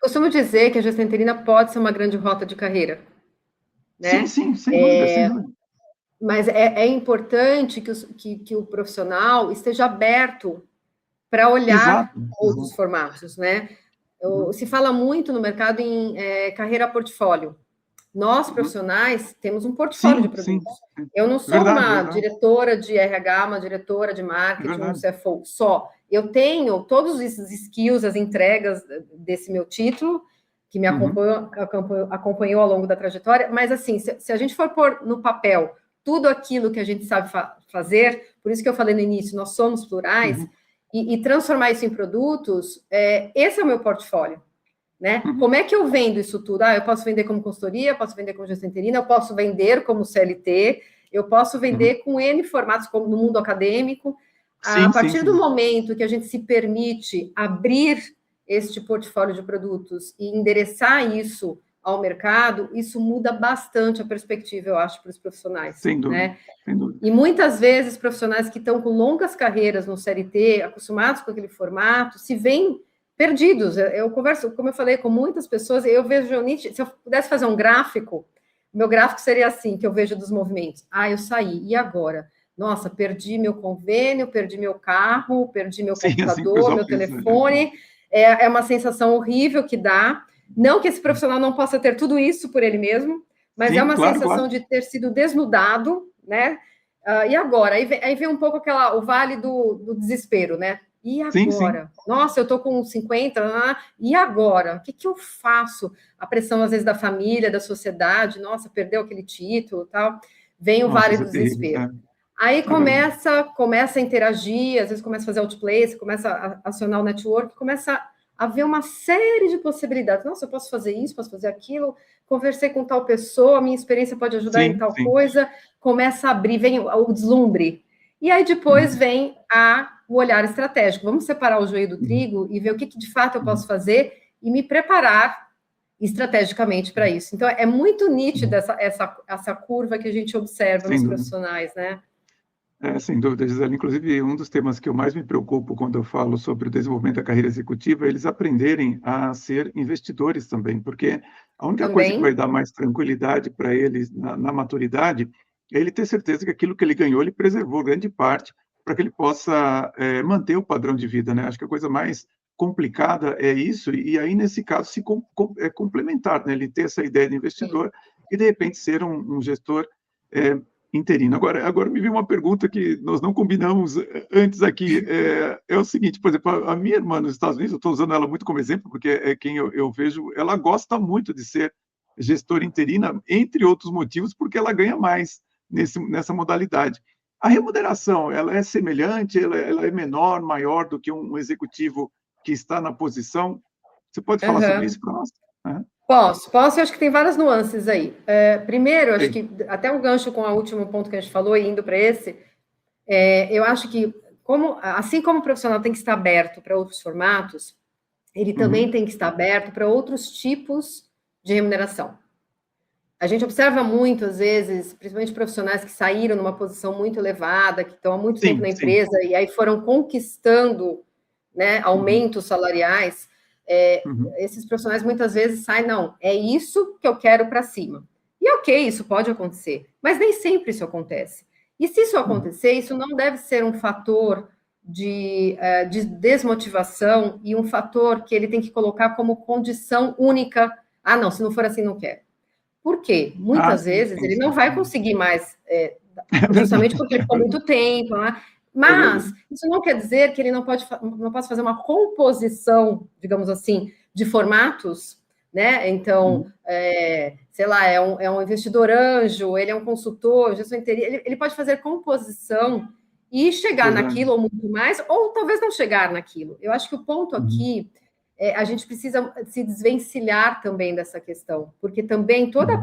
Costumo dizer que a gestão interina pode ser uma grande rota de carreira, né? Sim, sem dúvida, sem dúvida. Mas é importante que o profissional esteja aberto para olhar outros formatos, né? Se fala muito no mercado em carreira portfólio. Nós, profissionais, temos um portfólio de produtos. Eu não sou uma diretora de RH, uma diretora de marketing, um CFO só. Eu tenho todos esses skills, as entregas desse meu título, que me acompanhou ao longo da trajetória, mas, assim, se a gente for pôr no papel tudo aquilo que a gente sabe fazer, por isso que eu falei no início, nós somos plurais, e transformar isso em produtos, esse é o meu portfólio. Né? Como é que eu vendo isso tudo? Eu posso vender como consultoria, eu posso vender como gestão interina, eu posso vender como CLT, eu posso vender com N formatos, como no mundo acadêmico. A partir do momento que a gente se permite abrir este portfólio de produtos e endereçar isso ao mercado, isso muda bastante a perspectiva, eu acho, para os profissionais. Sem dúvida, né? Sem dúvida. E muitas vezes profissionais que estão com longas carreiras no CLT, acostumados com aquele formato, se veem perdidos. Eu converso, como eu falei, com muitas pessoas, eu vejo, se eu pudesse fazer um gráfico, meu gráfico seria assim, que eu vejo dos movimentos. Eu saí, e agora? Nossa, perdi meu convênio, perdi meu carro, perdi meu computador, meu telefone. É uma sensação horrível que dá. Não que esse profissional não possa ter tudo isso por ele mesmo, mas é uma sensação de ter sido desnudado, né? E agora? Aí vem um pouco o vale do desespero, né? E agora? Nossa, eu tô com 50, e agora? O que eu faço? A pressão, às vezes, da família, da sociedade, nossa, perdeu aquele título, tal. Vem o vale do desespero. Aí começa a interagir, às vezes começa a fazer outplace, começa a acionar o network, começa a ver uma série de possibilidades. Nossa, eu posso fazer isso, posso fazer aquilo, conversei com tal pessoa, minha experiência pode ajudar em tal coisa, começa a abrir, vem o deslumbre. E aí depois vem o olhar estratégico. Vamos separar o joio do trigo e ver o que de fato eu posso fazer e me preparar estrategicamente para isso. Então, é muito nítida essa curva que a gente observa nos profissionais, né? Sem dúvida, Gisele. Inclusive, um dos temas que eu mais me preocupo quando eu falo sobre o desenvolvimento da carreira executiva é eles aprenderem a ser investidores também, porque a única coisa que vai dar mais tranquilidade para eles na maturidade é ele ter certeza que aquilo que ele ganhou, ele preservou grande parte para que ele possa manter o padrão de vida, né? Acho que a coisa mais complicada é isso, e aí, nesse caso, é complementar, né? Ele ter essa ideia de investidor e, de repente, ser um gestor interino. Agora me veio uma pergunta que nós não combinamos antes aqui. É o seguinte, por exemplo, a minha irmã nos Estados Unidos, eu estou usando ela muito como exemplo, porque é quem eu vejo, ela gosta muito de ser gestora interina, entre outros motivos, porque ela ganha mais nessa modalidade. A remuneração, ela é semelhante, ela é menor, maior do que um executivo que está na posição? Você pode falar sobre isso para nós? Posso, e acho que tem várias nuances aí. Primeiro, acho que até um gancho com o último ponto que a gente falou, e indo para esse, eu acho que, assim como o profissional tem que estar aberto para outros formatos, ele também tem que estar aberto para outros tipos de remuneração. A gente observa muito, às vezes, principalmente profissionais que saíram numa posição muito elevada, que estão há muito tempo na empresa, e aí foram conquistando, né, aumentos salariais. Esses profissionais muitas vezes saem, não, é isso que eu quero para cima. E ok, isso pode acontecer, mas nem sempre isso acontece. E se isso acontecer, isso não deve ser um fator de desmotivação e um fator que ele tem que colocar como condição única. Ah, não, se não for assim, não quero. Por quê? Muitas vezes ele não vai conseguir mais, justamente porque ele ficou muito tempo, né? Mas isso não quer dizer que ele não possa fazer uma composição, digamos assim, de formatos, né? Então, sei lá, é um investidor anjo, ele é um consultor, gestor inteiro, ele pode fazer composição e chegar naquilo ou muito mais, ou talvez não chegar naquilo. Eu acho que o ponto aqui a gente precisa se desvencilhar também dessa questão, porque também toda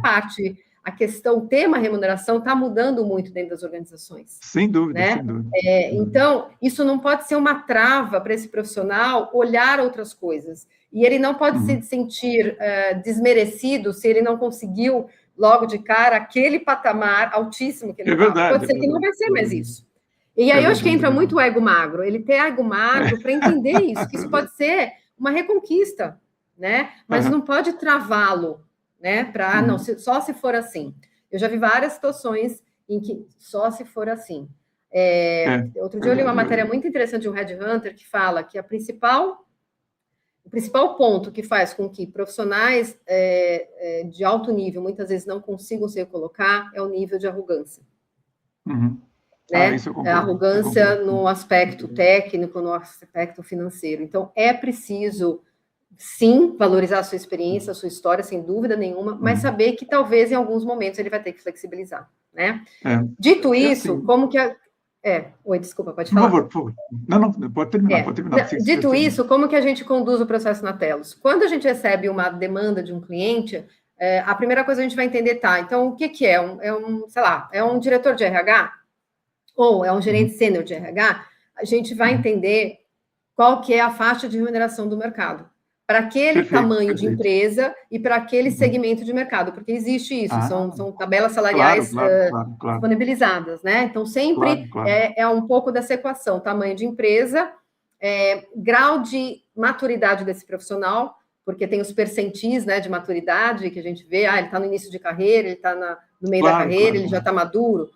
a questão tema remuneração está mudando muito dentro das organizações. Sem dúvida, né? Sem dúvida. Então, isso não pode ser uma trava para esse profissional olhar outras coisas. E ele não pode se sentir desmerecido se ele não conseguiu, logo de cara, aquele patamar altíssimo que ele verdade. Pode ser que não vai ser mais isso. E aí eu acho que entra muito o ego magro. Ele tem ego magro para entender isso, que isso pode ser uma reconquista, né? Mas não pode travá-lo, né? Para não, só se for assim. Eu já vi várias situações em que só se for assim. Outro dia eu li uma matéria muito interessante de um headhunter que fala que o principal ponto que faz com que profissionais de alto nível muitas vezes não consigam se colocar é o nível de arrogância. Né? A arrogância no aspecto técnico, no aspecto financeiro. Então, é preciso, sim, valorizar a sua experiência, a sua história, sem dúvida nenhuma, mas saber que talvez em alguns momentos ele vai ter que flexibilizar, né? Dito isso, assim, como que Oi, desculpa, pode falar. Por favor. Não, pode terminar, pode terminar. Dito isso, como que a gente conduz o processo na Telos? Quando a gente recebe uma demanda de um cliente, a primeira coisa a gente vai entender, então, o que é? Sei lá, é um diretor de RH? Ou é um gerente sênior de RH, a gente vai entender qual que é a faixa de remuneração do mercado, para aquele tamanho de empresa e para aquele segmento de mercado, porque existe isso, são tabelas salariais claro. Disponibilizadas, né? Então, sempre é um pouco dessa equação, tamanho de empresa, grau de maturidade desse profissional, porque tem os percentis, né, de maturidade que a gente vê, ele está no início de carreira, ele está no meio da carreira, ele já está maduro.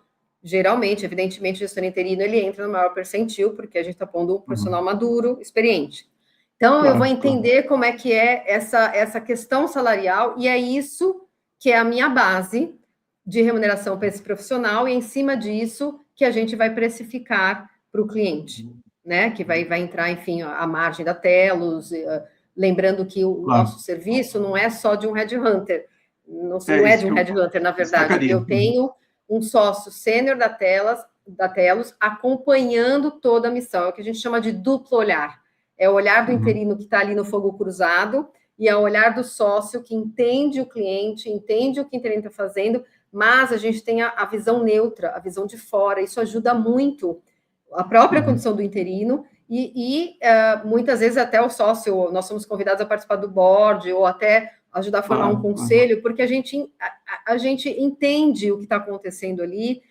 Geralmente, evidentemente, o gestor interino, ele entra no maior percentil, porque a gente está pondo um profissional maduro, experiente. Então, eu vou entender como é que é essa questão salarial, e é isso que é a minha base de remuneração para esse profissional, e em cima disso que a gente vai precificar para o cliente, né? Que vai entrar, enfim, a margem da Telos, lembrando que o nosso serviço não é só de um headhunter, não é de um headhunter, na verdade. Eu tenho um sócio sênior da Telos acompanhando toda a missão. É o que a gente chama de duplo olhar. É o olhar do interino que está ali no fogo cruzado e é o olhar do sócio que entende o cliente, entende o que o interino está fazendo, mas a gente tem a visão neutra, a visão de fora. Isso ajuda muito a própria condição do interino e muitas vezes até o sócio, nós somos convidados a participar do board ou até ajudar a formar um conselho, porque a gente entende o que está acontecendo ali,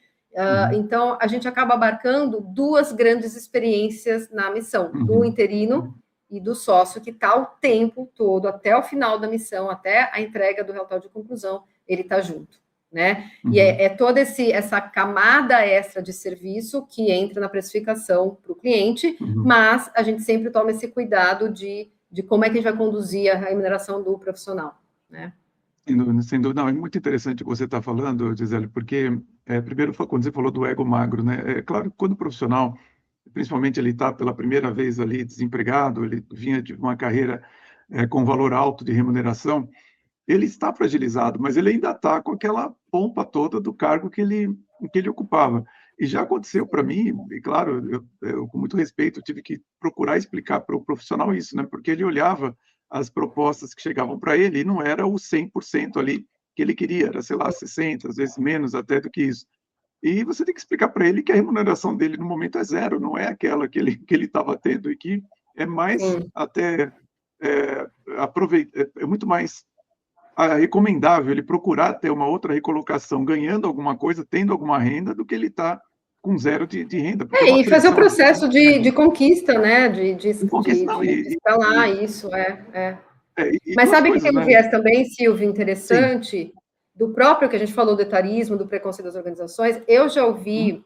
então a gente acaba abarcando duas grandes experiências na missão, do interino e do sócio, que está o tempo todo, até o final da missão, até a entrega do relatório de conclusão, ele está junto, né? E é toda essa camada extra de serviço que entra na precificação para o cliente, mas a gente sempre toma esse cuidado de como é que a gente vai conduzir a remuneração do profissional, né? Sem dúvida. Não, é muito interessante o que você está falando, Gisele, porque, primeiro, quando você falou do ego magro, né? É claro que quando o profissional, principalmente ele está pela primeira vez ali desempregado, ele vinha de uma carreira com valor alto de remuneração, ele está fragilizado, mas ele ainda está com aquela pompa toda do cargo que ele ocupava. E já aconteceu para mim, e claro, eu com muito respeito, tive que procurar explicar para o profissional isso, né? Porque ele olhava as propostas que chegavam para ele e não era o 100% ali que ele queria, era, sei lá, 60%, às vezes menos até do que isso. E você tem que explicar para ele que a remuneração dele no momento é zero, não é aquela que ele estava tendo, e que é mais até é muito mais recomendável ele procurar ter uma outra recolocação, ganhando alguma coisa, tendo alguma renda, do que ele estar com zero de renda. E fazer o processo de conquista, né? De escalar isso, Mas sabe que tem um viés também, Silvio, interessante, do próprio que a gente falou do etarismo, do preconceito das organizações. Eu já ouvi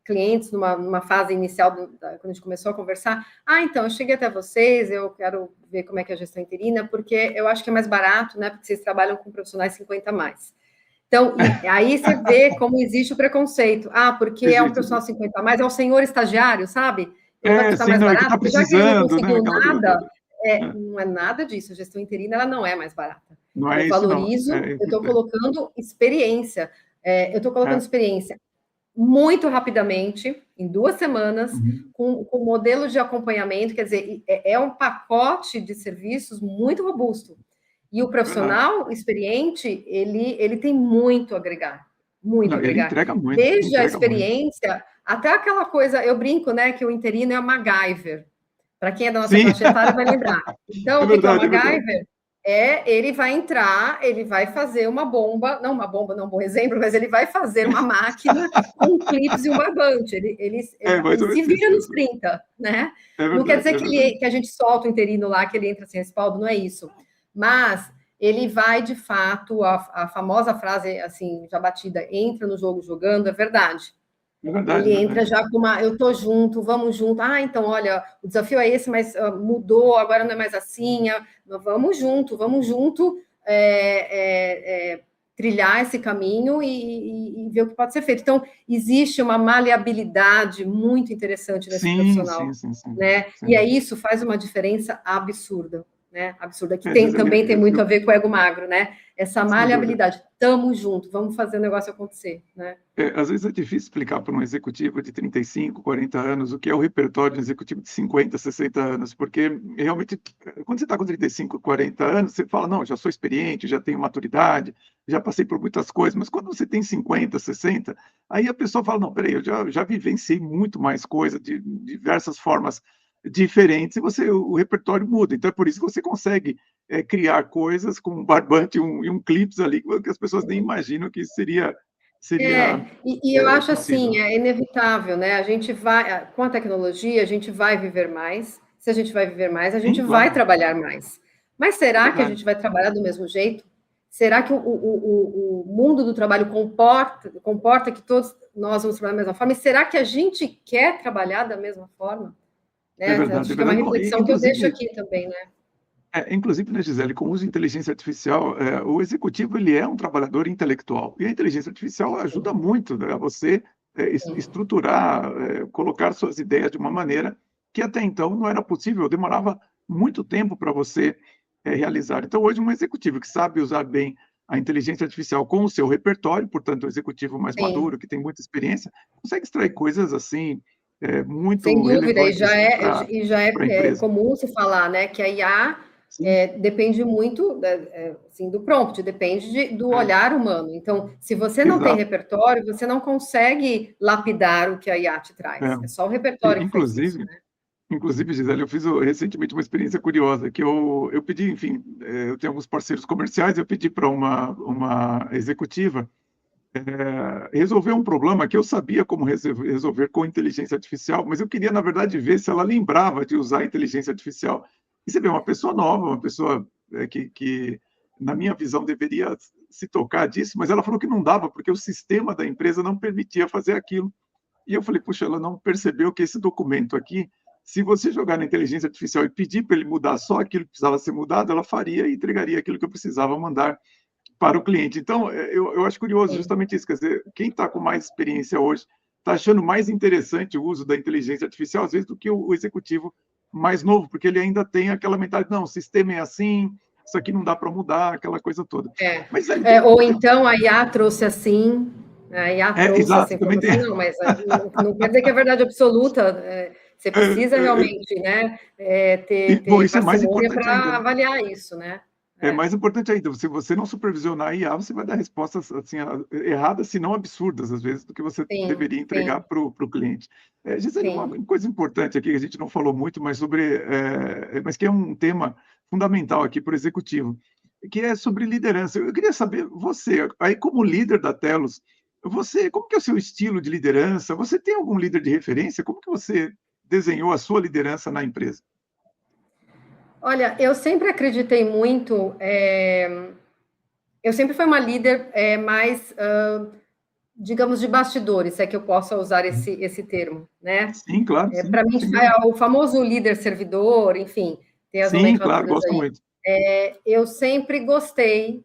clientes numa fase inicial, quando a gente começou a conversar, então, eu cheguei até vocês, eu quero ver como é que é a gestão interina, porque eu acho que é mais barato, né? Porque vocês trabalham com profissionais 50 a mais. Então, aí você vê como existe o preconceito. Porque é um profissional 50 a mais, é o senhor estagiário, sabe? Ele vai custar mais barato, tá porque já que ele não conseguiu né? nada, não é nada disso. A gestão interina, ela não é mais barata. Não é eu valorizo, eu estou colocando experiência. Eu estou colocando experiência muito rapidamente, em 2 semanas, com modelo de acompanhamento, quer dizer, é um pacote de serviços muito robusto. E o profissional experiente, ele tem muito a agregar, muito a agregar. Ele entrega muito. Desde a experiência, até aquela coisa, eu brinco, né, que o interino é o MacGyver. Para quem é da nossa faixa etária vai lembrar. Então, o que é o MacGyver? Ele vai entrar, ele vai fazer uma bomba, não um bom exemplo, mas ele vai fazer uma máquina com clips e um barbante. Ele se vira nos 30, né? Não quer dizer que a gente solta o interino lá, que ele entra sem respaldo, não é isso. Mas ele vai, de fato, a famosa frase, assim, já batida, entra no jogo jogando, é verdade. Ele entra já com eu tô junto, vamos junto. Então, olha, o desafio é esse, mas mudou, agora não é mais assim. Vamos junto trilhar esse caminho e ver o que pode ser feito. Então, existe uma maleabilidade muito interessante nesse profissional. Sim. Né? E isso faz uma diferença absurda. Né? Absurda, que também tem muito a ver com o ego magro, né? Essa maleabilidade. Tamo junto, vamos fazer o negócio acontecer, né? Às vezes é difícil explicar para um executivo de 35, 40 anos o que é o repertório de um executivo de 50, 60 anos, porque realmente, quando você está com 35, 40 anos, você fala, não, já sou experiente, já tenho maturidade, já passei por muitas coisas, mas quando você tem 50, 60, aí a pessoa fala, não, peraí, eu já vivenciei muito mais coisa, de diversas formas diferentes, e o repertório muda. Então, é por isso que você consegue criar coisas com um barbante e um clips ali, que as pessoas nem imaginam que seria eu acho possível. Assim, é inevitável, né? A gente vai, com a tecnologia, a gente vai viver mais. Se a gente vai viver mais, a gente vai trabalhar mais. Mas será que a gente vai trabalhar do mesmo jeito? Será que o mundo do trabalho comporta que todos nós vamos trabalhar da mesma forma? E será que a gente quer trabalhar da mesma forma? Né? Acho que é uma reflexão que eu deixo aqui também, né? Inclusive, né, Gisele, com o uso de inteligência artificial, o executivo ele é um trabalhador intelectual. E a inteligência artificial ajuda muito, né, a você estruturar, colocar suas ideias de uma maneira que até então não era possível, demorava muito tempo para você realizar. Então, hoje, um executivo que sabe usar bem a inteligência artificial com o seu repertório, portanto, o executivo mais maduro, que tem muita experiência, consegue extrair coisas assim, muito sem dúvida, e já é empresa. Comum se falar, né, que a IA depende muito assim, do prompt, depende do olhar humano. Então, se você não tem repertório, você não consegue lapidar o que a IA te traz. É só o repertório que faz isso, né? Inclusive, Gisele, eu fiz recentemente uma experiência curiosa, que eu pedi, enfim, eu tenho alguns parceiros comerciais, eu pedi para uma executiva resolver um problema que eu sabia como resolver com inteligência artificial, mas eu queria, na verdade, ver se ela lembrava de usar a inteligência artificial. E você vê, uma pessoa nova, uma pessoa que, na minha visão, deveria se tocar disso, mas ela falou que não dava, porque o sistema da empresa não permitia fazer aquilo. E eu falei, puxa, ela não percebeu que esse documento aqui, se você jogar na inteligência artificial e pedir para ele mudar só aquilo que precisava ser mudado, ela faria e entregaria aquilo que eu precisava mandar para o cliente. Então, eu acho curioso justamente isso, quer dizer, quem está com mais experiência hoje está achando mais interessante o uso da inteligência artificial, às vezes, do que o executivo mais novo, porque ele ainda tem aquela mentalidade, não, o sistema é assim, isso aqui não dá para mudar, aquela coisa toda. Mas ou então a IA trouxe assim, a IA trouxe assim, não, mas não quer dizer que é verdade absoluta, você precisa realmente, né, ter parcimônia para avaliar isso, né? É mais importante ainda, se você não supervisionar a IA, você vai dar respostas assim, erradas, se não absurdas, às vezes, do que você deveria entregar para o cliente. Gisele, uma coisa importante aqui, que a gente não falou muito, mas que é um tema fundamental aqui para o executivo. que é sobre liderança. Eu queria saber, você, aí como líder da Telos, como que é o seu estilo de liderança? Você tem algum líder de referência? Como que você desenhou a sua liderança na empresa? Olha, eu sempre acreditei muito, eu sempre fui uma líder mais, digamos, de bastidores, se é que eu possa usar esse termo, né? Sim, claro, sim, Para mim, sem dúvida. o famoso líder servidor, enfim, tem as Sim, claro, nomenclaturas gosto aí. muito. Eu sempre gostei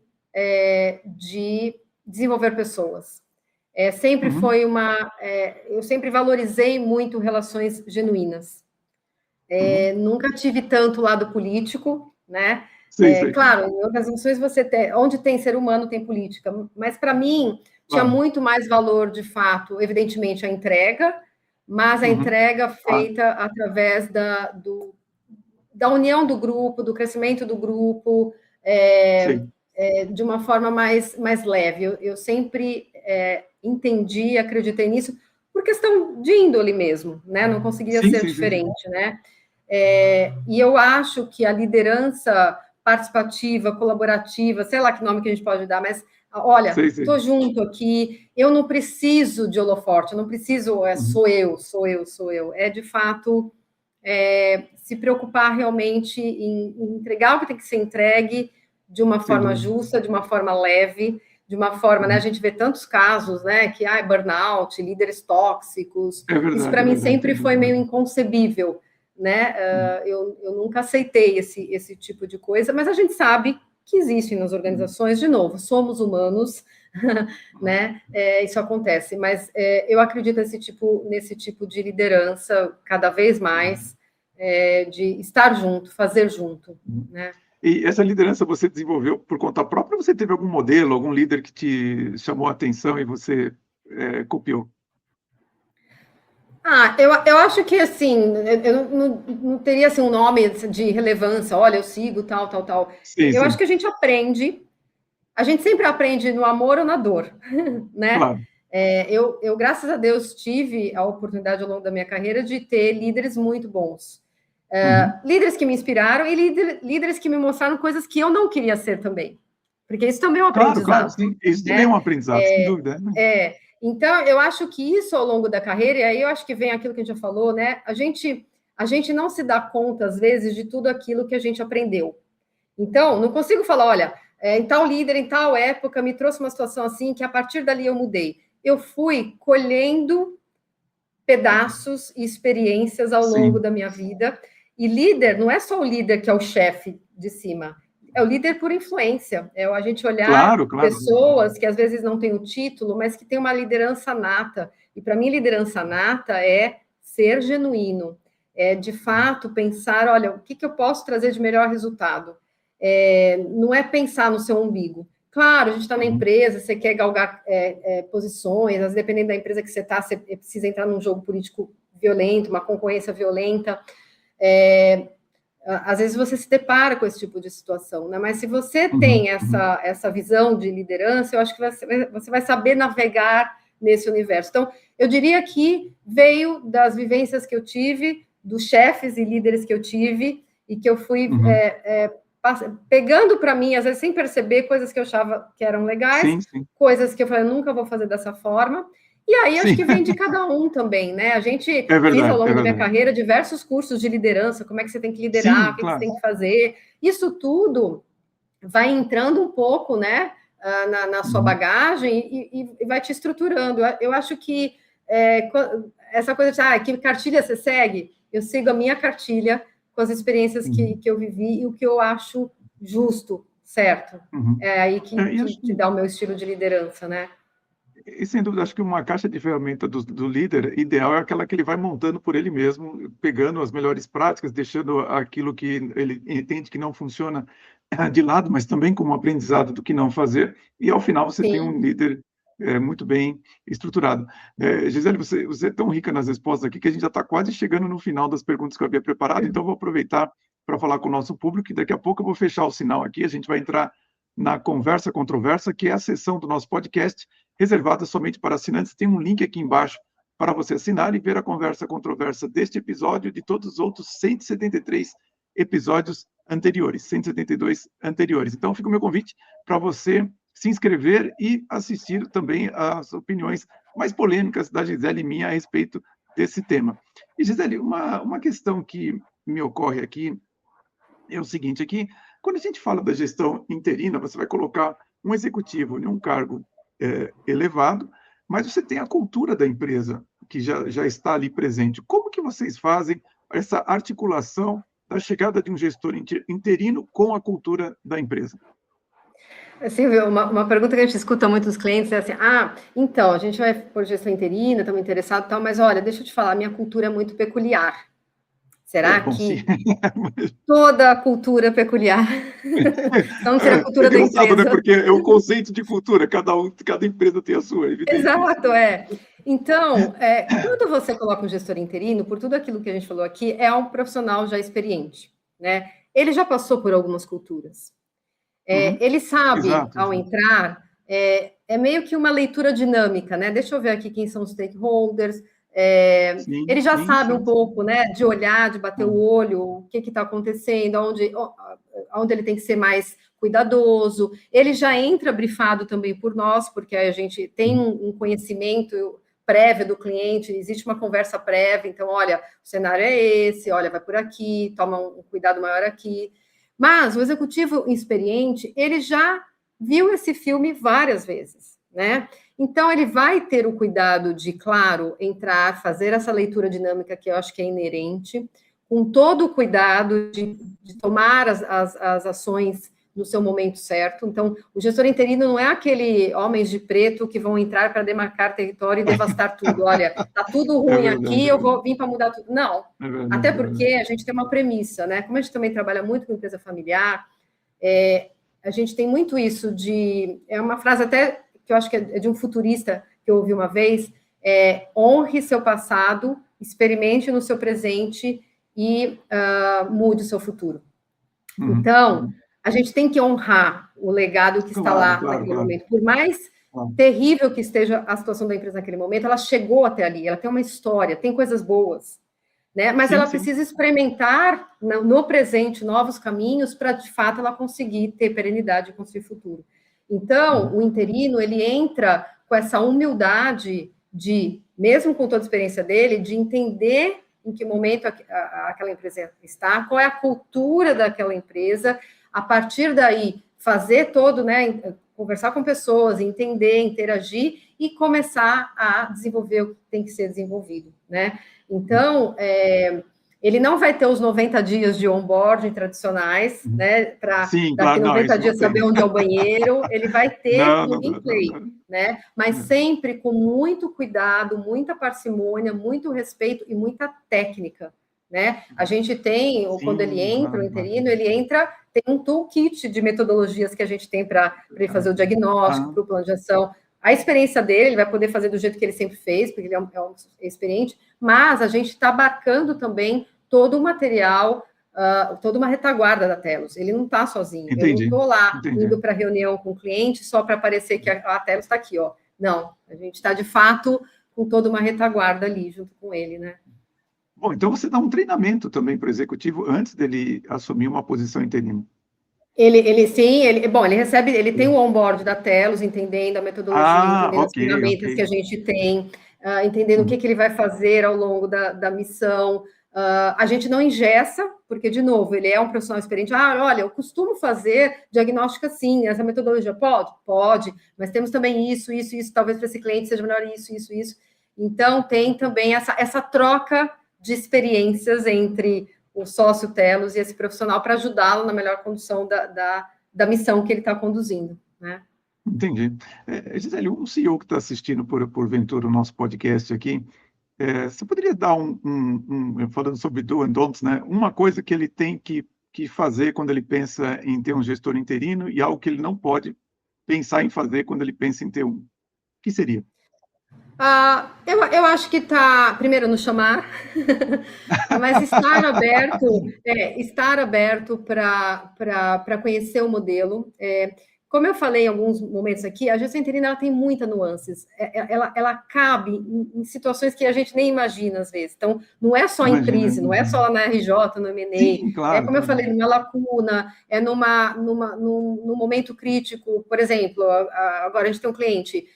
de desenvolver pessoas. Sempre Uhum. foi eu sempre valorizei muito relações genuínas. Uhum. Nunca tive tanto lado político, né? Sei, sei. Claro, em organizações onde tem ser humano tem política, mas para mim tinha Claro. muito mais valor, de fato, evidentemente, a entrega, mas a Uhum. entrega Claro. feita através da união do grupo, do crescimento do grupo, Sei. de uma forma mais leve. Eu sempre entendi, acreditei nisso, por questão de índole mesmo, né? Não conseguiria Sim, ser sim, sim, sim. diferente, né? E eu acho que a liderança participativa, colaborativa, sei lá que nome que a gente pode dar, mas olha, Sei, sei. estou junto aqui, eu não preciso de holofote, eu não preciso, Uhum. sou eu. É de fato se preocupar realmente em entregar o que tem que ser entregue de uma Sem forma dúvida. justa, de uma forma leve, de uma forma, né? A Uhum. gente vê tantos casos, né? Que burnout, líderes tóxicos. Isso para É mim verdade, sempre tem foi muito. meio inconcebível, né? Uhum. Eu nunca aceitei esse tipo de coisa, mas a gente sabe que existem nas Uhum. organizações, de novo, somos humanos, né? Isso acontece, mas eu acredito nesse tipo de liderança cada vez mais, de estar junto, fazer junto, Uhum. né? E essa liderança você desenvolveu por conta própria ou você teve algum modelo, algum líder que te chamou a atenção e você copiou? Eu acho que assim, eu não teria assim, um nome de relevância, olha, eu sigo tal, tal, tal. Sim, Eu acho sim. que a gente sempre aprende no amor ou na dor, né? Claro. Graças a Deus, tive a oportunidade ao longo da minha carreira de ter líderes muito bons. Uhum. Líderes que me inspiraram e líderes que me mostraram coisas que eu não queria ser também. Porque isso também é um Claro, claro, aprendizado, sim. Isso também é né? um aprendizado, sem dúvida, né? Então, eu acho que isso ao longo da carreira, e aí eu acho que vem aquilo que a gente já falou, né? A gente não se dá conta, às vezes, de tudo aquilo que a gente aprendeu. Então, não consigo falar, olha, em tal líder, em tal época, me trouxe uma situação assim, que a partir dali eu mudei. Eu fui colhendo pedaços e experiências ao longo Sim. da minha vida. E líder não é só o líder que é o chefe de cima, é o líder por influência. É a gente olhar Claro, claro. pessoas que às vezes não têm o título, mas que têm uma liderança nata. E para mim, liderança nata é ser genuíno, é de fato pensar, olha, o que eu posso trazer de melhor resultado? Não é pensar no seu umbigo. Claro, a gente está na Uhum. empresa, você quer galgar posições, às vezes, dependendo da empresa que você está, você precisa entrar num jogo político violento, uma concorrência violenta. Às vezes você se depara com esse tipo de situação, né? Mas se você Uhum. tem Uhum. essa visão de liderança, eu acho que você vai saber navegar nesse universo. Então, eu diria que veio das vivências que eu tive, dos chefes e líderes que eu tive, e que eu fui Uhum. pegando para mim, às vezes sem perceber, coisas que eu achava que eram legais, Sim, sim. coisas que eu falei, nunca vou fazer dessa forma. E aí acho Sim. que vem de cada um também, né? A gente É fiz ao verdade, é longo da minha verdade. carreira diversos cursos de liderança, como é que você tem que liderar, Sim, o que você claro. tem que fazer. Isso tudo vai entrando um pouco, né, na sua Uhum. bagagem e vai te estruturando. Eu acho que essa coisa de que cartilha você segue, eu sigo a minha cartilha com as experiências Uhum. que eu vivi e o que eu acho justo, certo? Uhum. É aí que E acho te dá o meu estilo de liderança, né? E sem dúvida, acho que uma caixa de ferramenta do líder ideal é aquela que ele vai montando por ele mesmo, pegando as melhores práticas, deixando aquilo que ele entende que não funciona de lado, mas também como aprendizado do que não fazer, e ao final você tem Sim. um líder muito bem estruturado. Gisele, você é tão rica nas respostas aqui que a gente já está quase chegando no final das perguntas que eu havia preparado, então eu vou aproveitar para falar com o nosso público, e daqui a pouco eu vou fechar o sinal aqui, a gente vai entrar na Conversa Controversa, que é a sessão do nosso podcast reservada somente para assinantes. Tem um link aqui embaixo para você assinar e ver a conversa controversa deste episódio e de todos os outros 173 episódios anteriores, 172 anteriores. Então, fica o meu convite para você se inscrever e assistir também às opiniões mais polêmicas da Gisele e minha a respeito desse tema. E, Gisele, uma questão que me ocorre aqui é o seguinte, aqui, quando a gente fala da gestão interina, você vai colocar um executivo em um cargo elevado, mas você tem a cultura da empresa que já está ali presente. Como que vocês fazem essa articulação da chegada de um gestor interino com a cultura da empresa? Silvio, uma pergunta que a gente escuta muito dos clientes é assim, então, a gente vai por gestão interina, estamos interessados e tal, mas olha, deixa eu te falar, minha cultura é muito peculiar. Será que toda a cultura é peculiar? Não será a cultura da empresa. Né? Porque é o conceito de cultura, cada empresa tem a sua, evidente. Exato, Então, quando você coloca um gestor interino, por tudo aquilo que a gente falou aqui, é um profissional já experiente, né? Ele já passou por algumas culturas. Ele sabe, ao entrar, é meio que uma leitura dinâmica, né? Deixa eu ver aqui quem são os stakeholders. Ele já sabe um pouco, né? De olhar, de bater o olho, o que está acontecendo, onde ele tem que ser mais cuidadoso. Ele já entra brifado também por nós, porque a gente tem um conhecimento prévio do cliente, existe uma conversa prévia, então, olha, o cenário é esse, olha, vai por aqui, toma um cuidado maior aqui. Mas o executivo experiente, ele já viu esse filme várias vezes, né? Então, ele vai ter o cuidado de, claro, entrar, fazer essa leitura dinâmica que eu acho que é inerente, com todo o cuidado de tomar as ações no seu momento certo. Então, o gestor interino não é aquele homens de preto que vão entrar para demarcar território e devastar tudo. Olha, tá tudo ruim aqui, eu vou vir para mudar tudo. Não, até porque a gente tem uma premissa, né? Como a gente também trabalha muito com empresa familiar, a gente tem muito isso de... É uma frase até que eu acho que é de um futurista que eu ouvi uma vez, honre seu passado, experimente no seu presente e mude o seu futuro. Então, a gente tem que honrar o legado que está lá naquele momento. Por mais terrível que esteja a situação da empresa naquele momento, ela chegou até ali, ela tem uma história, tem coisas boas, né? Mas ela precisa experimentar no presente novos caminhos para, de fato, ela conseguir ter perenidade e construir futuro. Então, o interino, ele entra com essa humildade de, mesmo com toda a experiência dele, de entender em que momento aquela empresa está, qual é a cultura daquela empresa, a partir daí, fazer todo, né, conversar com pessoas, entender, interagir e começar a desenvolver o que tem que ser desenvolvido, né? Então, ele não vai ter os 90 dias de onboarding tradicionais, né, para daqui 90 dias saber onde é o banheiro, ele vai ter plug and play, né? Mas sempre com muito cuidado, muita parcimônia, muito respeito e muita técnica, né? A gente tem, quando ele entra, o interino, ele entra, tem um toolkit de metodologias que a gente tem para ele fazer o diagnóstico, para o plano de ação. A experiência dele, ele vai poder fazer do jeito que ele sempre fez, porque ele é um experiente, mas a gente está abarcando também todo o material, toda uma retaguarda da Telos. Ele não está sozinho. Eu não estou lá indo para reunião com o cliente só para parecer que a Telos está aqui, ó. Não, a gente está, de fato, com toda uma retaguarda ali junto com ele, né? Bom, então você dá um treinamento também para o executivo antes dele assumir uma posição interina. Ele recebe, ele tem o onboard da Telos, entendendo a metodologia, entendendo as ferramentas que a gente tem, entendendo o que ele vai fazer ao longo da missão. A gente não engessa, porque, de novo, ele é um profissional experiente. Olha, eu costumo fazer diagnóstica assim, essa metodologia pode, mas temos também isso, talvez para esse cliente seja melhor isso. Então, tem também essa troca de experiências entre o sócio Telos e esse profissional para ajudá-lo na melhor condução da missão que ele está conduzindo, né? Entendi. Gisele, um CEO que está assistindo porventura o nosso podcast aqui, você poderia dar falando sobre do and don'ts, né? Uma coisa que ele tem que fazer quando ele pensa em ter um gestor interino e algo que ele não pode pensar em fazer quando ele pensa em ter um. O que seria? Eu acho que está, primeiro, nos chamar, mas estar aberto para conhecer o modelo. como eu falei em alguns momentos aqui, a gestão interina ela tem muitas nuances. Ela cabe em situações que a gente nem imagina, às vezes. Então, não é só em crise, não é só lá na RJ, no M&A. Sim, claro, Como eu falei, numa lacuna, num momento crítico. Por exemplo, agora a gente tem um cliente,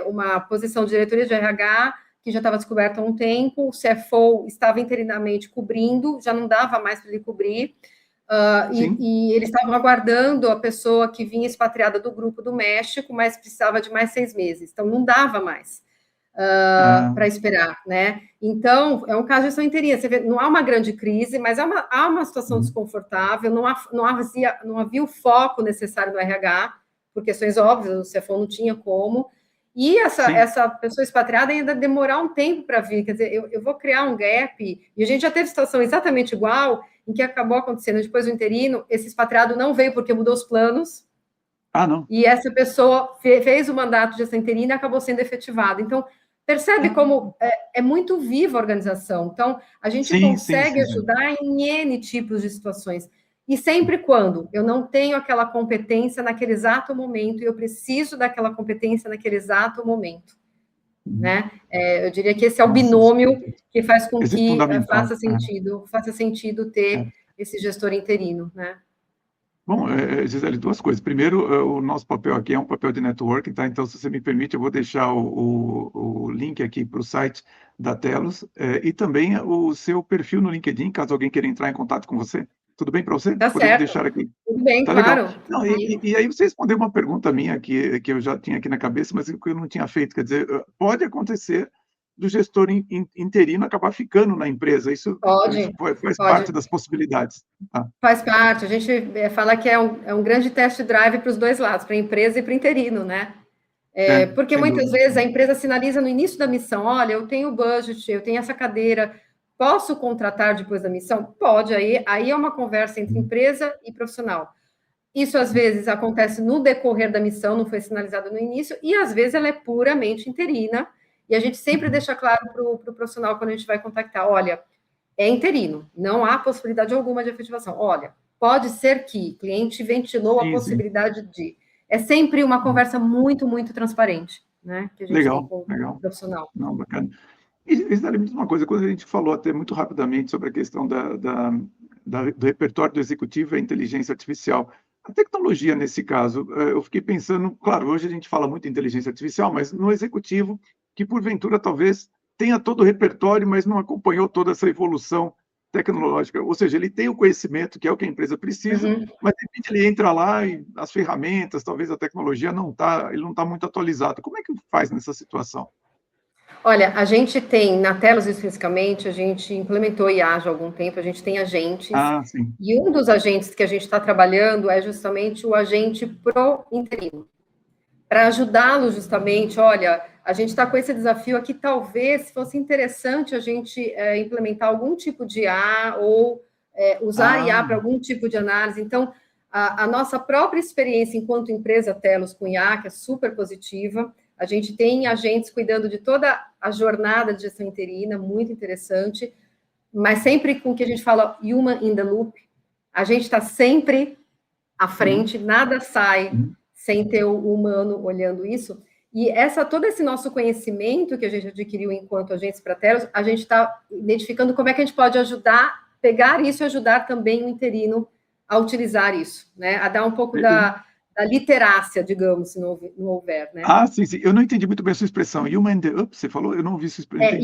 uma posição de diretoria de RH que já estava descoberta há um tempo, o CFO estava interinamente cobrindo, já não dava mais para ele cobrir. E eles estavam aguardando a pessoa que vinha expatriada do grupo do México, mas precisava de mais 6 meses. Então, não dava mais para esperar, né? Então, é um caso de gestão interina. Você vê, não há uma grande crise, mas há uma situação desconfortável, não havia o foco necessário no RH, por questões óbvias, o CFO não tinha como. E essa pessoa expatriada ainda demorar um tempo para vir. Quer dizer, eu vou criar um gap, e a gente já teve situação exatamente igual, em que acabou acontecendo depois do interino, esse expatriado não veio porque mudou os planos. Não. E essa pessoa fez o mandato de gestão interina e acabou sendo efetivado. Então, percebe como é muito viva a organização. Então, a gente consegue ajudar em N tipos de situações. E sempre quando eu não tenho aquela competência naquele exato momento e eu preciso daquela competência naquele exato momento. Né? Eu diria que esse é o binômio que faz com que faça sentido ter esse gestor interino, né? Bom, Gisele, duas coisas. Primeiro, o nosso papel aqui é um papel de networking, tá? Então, se você me permite, eu vou deixar o link aqui para o site da Telos e também o seu perfil no LinkedIn, caso alguém queira entrar em contato com você. Tudo bem para você? Tá Podemos certo. deixar aqui. Tudo bem, tá claro. Legal. Não, e aí você respondeu uma pergunta minha que eu já tinha aqui na cabeça, mas que eu não tinha feito. Quer dizer, pode acontecer do gestor interino acabar ficando na empresa. Isso faz parte das possibilidades. Faz parte. A gente fala que é um grande test drive para os dois lados, para a empresa e para o interino, né? Porque muitas vezes a empresa sinaliza no início da missão, olha, eu tenho budget, eu tenho essa cadeira, posso contratar depois da missão? Pode, aí é uma conversa entre empresa e profissional. Isso, às vezes, acontece no decorrer da missão, não foi sinalizado no início, e, às vezes, ela é puramente interina, e a gente sempre deixa claro para o profissional, quando a gente vai contactar, olha, é interino, não há possibilidade alguma de efetivação. Olha, pode ser que o cliente ventilou a possibilidade de... É sempre uma conversa muito, muito transparente, né? Que a gente tem com o profissional. Não, bacana. E me diz uma coisa, quando a gente falou até muito rapidamente sobre a questão do repertório do executivo e a inteligência artificial, a tecnologia, nesse caso, eu fiquei pensando, claro, hoje a gente fala muito em inteligência artificial, mas no executivo, que porventura talvez tenha todo o repertório, mas não acompanhou toda essa evolução tecnológica, ou seja, ele tem o conhecimento, que é o que a empresa precisa, mas de repente ele entra lá e as ferramentas, talvez a tecnologia ele não está muito atualizado. Como é que faz nessa situação? Olha, a gente tem, na Telos especificamente, a gente implementou IA já há algum tempo, a gente tem agentes, e um dos agentes que a gente está trabalhando é justamente o agente pro interino, para ajudá-lo justamente, olha, a gente está com esse desafio aqui, talvez fosse interessante a gente implementar algum tipo de IA ou usar IA para algum tipo de análise. Então, a nossa própria experiência enquanto empresa Telos com IA, que é super positiva, a gente tem agentes cuidando de toda a jornada de gestão interina, muito interessante, mas sempre com o que a gente fala human in the loop, a gente está sempre à frente, nada sai sem ter o humano olhando isso. E todo esse nosso conhecimento que a gente adquiriu enquanto agentes para Telos, a gente está identificando como é que a gente pode ajudar, pegar isso e ajudar também o interino a utilizar isso, né? A dar um pouco da literácia, digamos, se não houver, né? Sim. Eu não entendi muito bem a sua expressão. Human in the loop, você falou? Eu não ouvi essa expressão.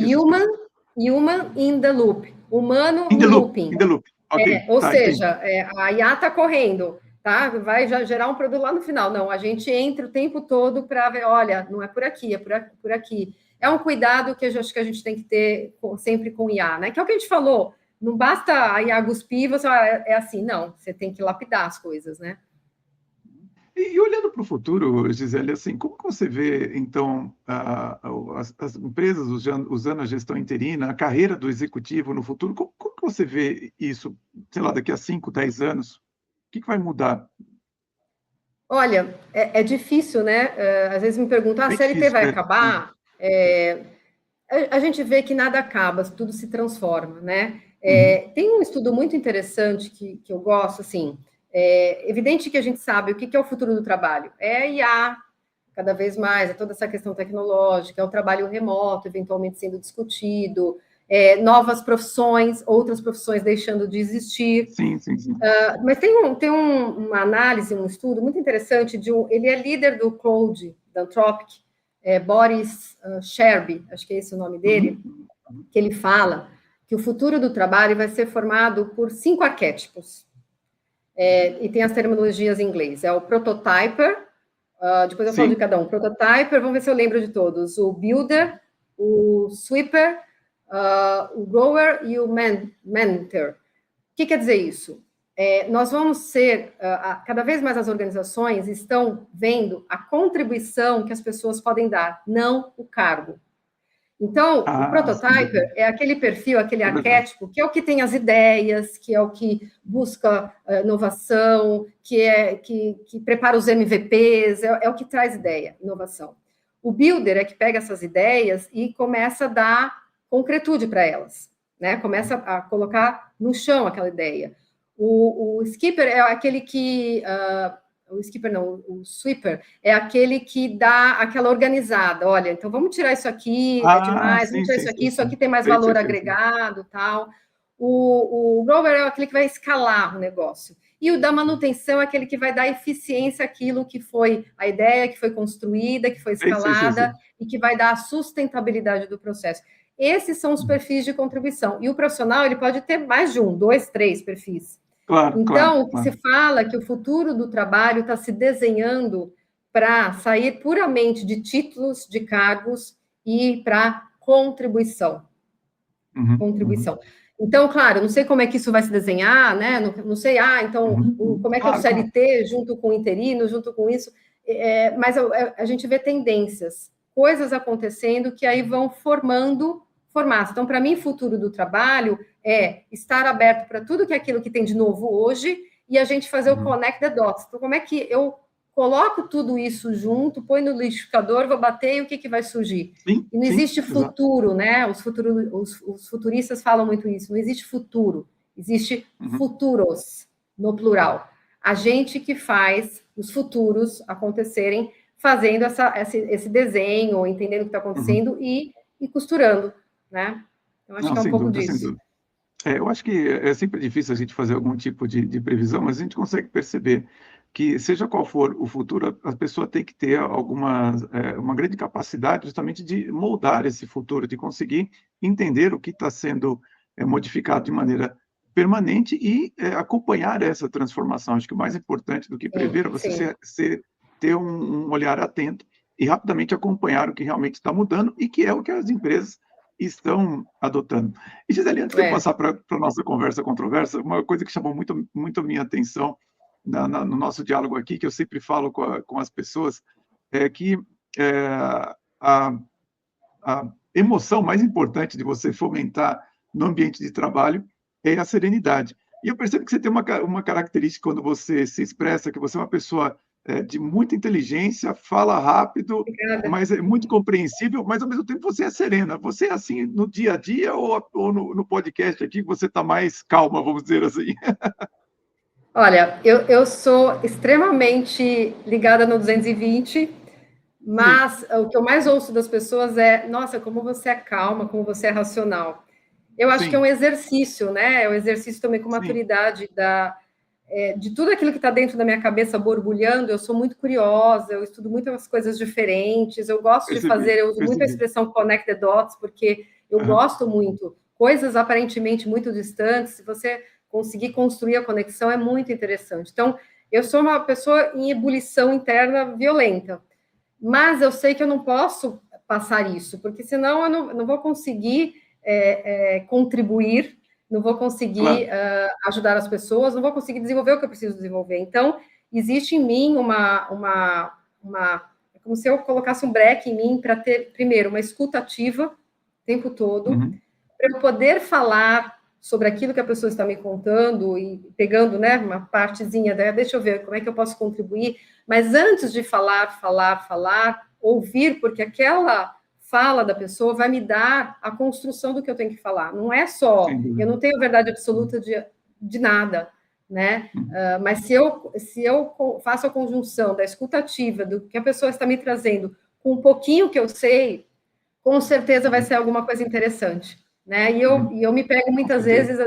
Human in the loop. Humano no looping. In the loop. Okay. Ou seja, a IA está correndo, tá? Vai já gerar um produto lá no final. Não, a gente entra o tempo todo para ver, olha, não é por aqui, é por aqui. É um cuidado que eu acho que a gente tem que ter sempre com IA, né? Que é o que a gente falou. Não basta a IA cuspir, você é assim, não. Você tem que lapidar as coisas, né? E olhando para o futuro, Gisele, assim, como que você vê, então, as empresas usando a gestão interina, a carreira do executivo no futuro, como que você vê isso, sei lá, daqui a 5, 10 anos? O que vai mudar? Olha, é difícil, né? Às vezes me perguntam, a CLT vai acabar? A gente vê que nada acaba, tudo se transforma, né? Tem um estudo muito interessante que eu gosto, assim, É evidente que a gente sabe o que é o futuro do trabalho. É a IA, cada vez mais, é toda essa questão tecnológica, é o trabalho remoto, eventualmente sendo discutido, novas profissões, outras profissões deixando de existir. Sim. Mas tem uma análise, um estudo muito interessante, ele é líder do Cloud, da Anthropic, Boris Sherby, acho que é esse o nome dele, que ele fala que o futuro do trabalho vai ser formado por 5 arquétipos. E tem as terminologias em inglês. É o prototyper, depois eu falo de cada um. Prototyper, vamos ver se eu lembro de todos. O builder, o sweeper, o grower e o mentor. O que quer dizer isso? Nós vamos ser, cada vez mais as organizações estão vendo a contribuição que as pessoas podem dar, não o cargo. Então, o prototyper é aquele perfil, aquele arquétipo, que é o que tem as ideias, que é o que busca inovação, que prepara os MVPs, é o que traz ideia, inovação. O builder é que pega essas ideias e começa a dar concretude para elas, né? Começa a colocar no chão aquela ideia. O skipper é aquele que... o skipper não, o sweeper é aquele que dá aquela organizada. Olha, então vamos tirar isso aqui, é demais, vamos tirar isso aqui tem mais valor agregado, tal. O grower é aquele que vai escalar o negócio. E o da manutenção é aquele que vai dar eficiência àquilo que foi a ideia, que foi construída, que foi escalada e que vai dar a sustentabilidade do processo. Esses são os perfis de contribuição. E o profissional, ele pode ter mais de 1, 2, 3 perfis. Então, o que se fala é que o futuro do trabalho está se desenhando para sair puramente de títulos, de cargos e para contribuição. Contribuição. Então, claro, não sei como é que isso vai se desenhar, né? Não sei, como é que é o CLT junto com o interino, junto com isso, mas a gente vê tendências, coisas acontecendo que aí vão formando formatos. Então, para mim, o futuro do trabalho é estar aberto para tudo que é aquilo que tem de novo hoje e a gente fazer o connect the dots. Então, como é que eu coloco tudo isso junto, põe no liquidificador, vou bater e o que vai surgir? E não existe futuro, né? Os futuristas falam muito isso. Não existe futuro, existe futuros, no plural. A gente que faz os futuros acontecerem, fazendo esse desenho, entendendo o que está acontecendo e costurando, né? Eu acho que é um pouco disso. Eu acho que é sempre difícil a gente fazer algum tipo de previsão, mas a gente consegue perceber que, seja qual for o futuro, a pessoa tem que ter uma grande capacidade justamente de moldar esse futuro, de conseguir entender o que está sendo modificado de maneira permanente e acompanhar essa transformação. Acho que o mais importante do que prever é você ter um olhar atento e rapidamente acompanhar o que realmente está mudando e que é o que as empresas estão adotando. E, Gisele, antes de eu passar para a nossa conversa controversa, uma coisa que chamou muito a minha atenção no nosso diálogo aqui, que eu sempre falo com as pessoas, é que a emoção mais importante de você fomentar no ambiente de trabalho é a serenidade. E eu percebo que você tem uma característica quando você se expressa, que você é uma pessoa de muita inteligência, fala rápido, mas é muito compreensível, mas ao mesmo tempo você é serena. Você é assim no dia a dia ou no podcast aqui, você está mais calma, vamos dizer assim? Olha, eu sou extremamente ligada no 220, mas o que eu mais ouço das pessoas é: nossa, como você é calma, como você é racional. Eu acho que é um exercício, né? É um exercício também com maturidade de tudo aquilo que está dentro da minha cabeça borbulhando. Eu sou muito curiosa, eu estudo muitas coisas diferentes, eu gosto de fazer, eu uso muito a expressão connect the dots, porque eu gosto muito. Coisas aparentemente muito distantes, se você conseguir construir a conexão, é muito interessante. Então, eu sou uma pessoa em ebulição interna violenta, mas eu sei que eu não posso passar isso, porque senão eu não vou conseguir contribuir, não vou conseguir ajudar as pessoas, não vou conseguir desenvolver o que eu preciso desenvolver. Então, existe em mim é como se eu colocasse um breque em mim para ter, primeiro, uma escuta ativa o tempo todo, para eu poder falar sobre aquilo que a pessoa está me contando e pegando, né, uma partezinha, deixa eu ver como é que eu posso contribuir, mas antes de falar, ouvir, porque aquela fala da pessoa vai me dar a construção do que eu tenho que falar. Não é só, eu não tenho verdade absoluta de nada. né? Mas se eu faço a conjunção da escutativa, do que a pessoa está me trazendo, com um pouquinho que eu sei, com certeza vai ser alguma coisa interessante, né? E eu me pego muitas vezes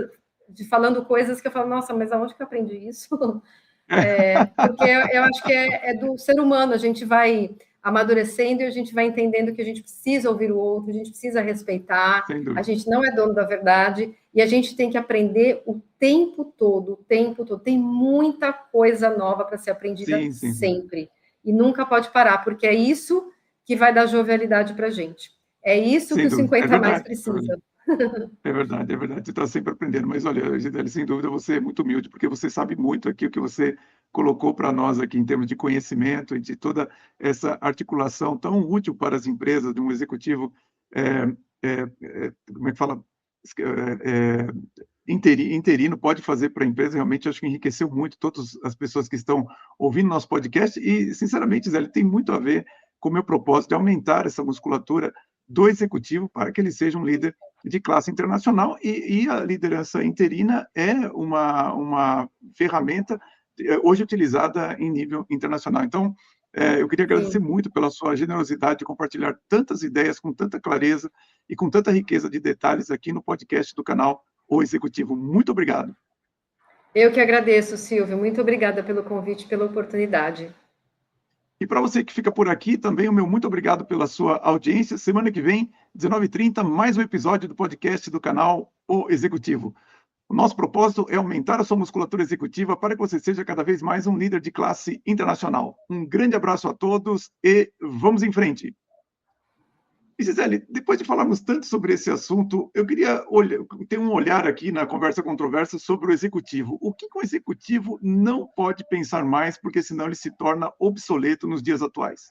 falando coisas que eu falo, nossa, mas aonde que eu aprendi isso? Porque eu acho que é do ser humano, a gente vai amadurecendo e a gente vai entendendo que a gente precisa ouvir o outro, a gente precisa respeitar, a gente não é dono da verdade, e a gente tem que aprender o tempo todo, tem muita coisa nova para ser aprendida sempre, e nunca pode parar, porque é isso que vai dar jovialidade para a gente, é isso que o 50 mais precisa. É verdade, você está sempre aprendendo, mas olha, Gisele, sem dúvida você é muito humilde, porque você sabe muito aqui o que você colocou para nós aqui em termos de conhecimento e de toda essa articulação tão útil para as empresas, de um executivo, como é que fala? Interino, pode fazer para a empresa, realmente acho que enriqueceu muito todas as pessoas que estão ouvindo nosso podcast e, sinceramente, Gisele, tem muito a ver com o meu propósito de aumentar essa musculatura do executivo para que ele seja um líder de classe internacional e a liderança interina é uma ferramenta hoje utilizada em nível internacional. Então, eu queria agradecer muito pela sua generosidade de compartilhar tantas ideias com tanta clareza e com tanta riqueza de detalhes aqui no podcast do canal O Executivo. Muito obrigado. Eu que agradeço, Silvio. Muito obrigada pelo convite, pela oportunidade. E para você que fica por aqui, também o meu muito obrigado pela sua audiência. Semana que vem, 19h30, mais um episódio do podcast do canal O Executivo. O nosso propósito é aumentar a sua musculatura executiva para que você seja cada vez mais um líder de classe internacional. Um grande abraço a todos e vamos em frente. E, Gisele, depois de falarmos tanto sobre esse assunto, eu queria ter um olhar aqui na conversa controversa sobre o executivo. O que um executivo não pode pensar mais, porque senão ele se torna obsoleto nos dias atuais?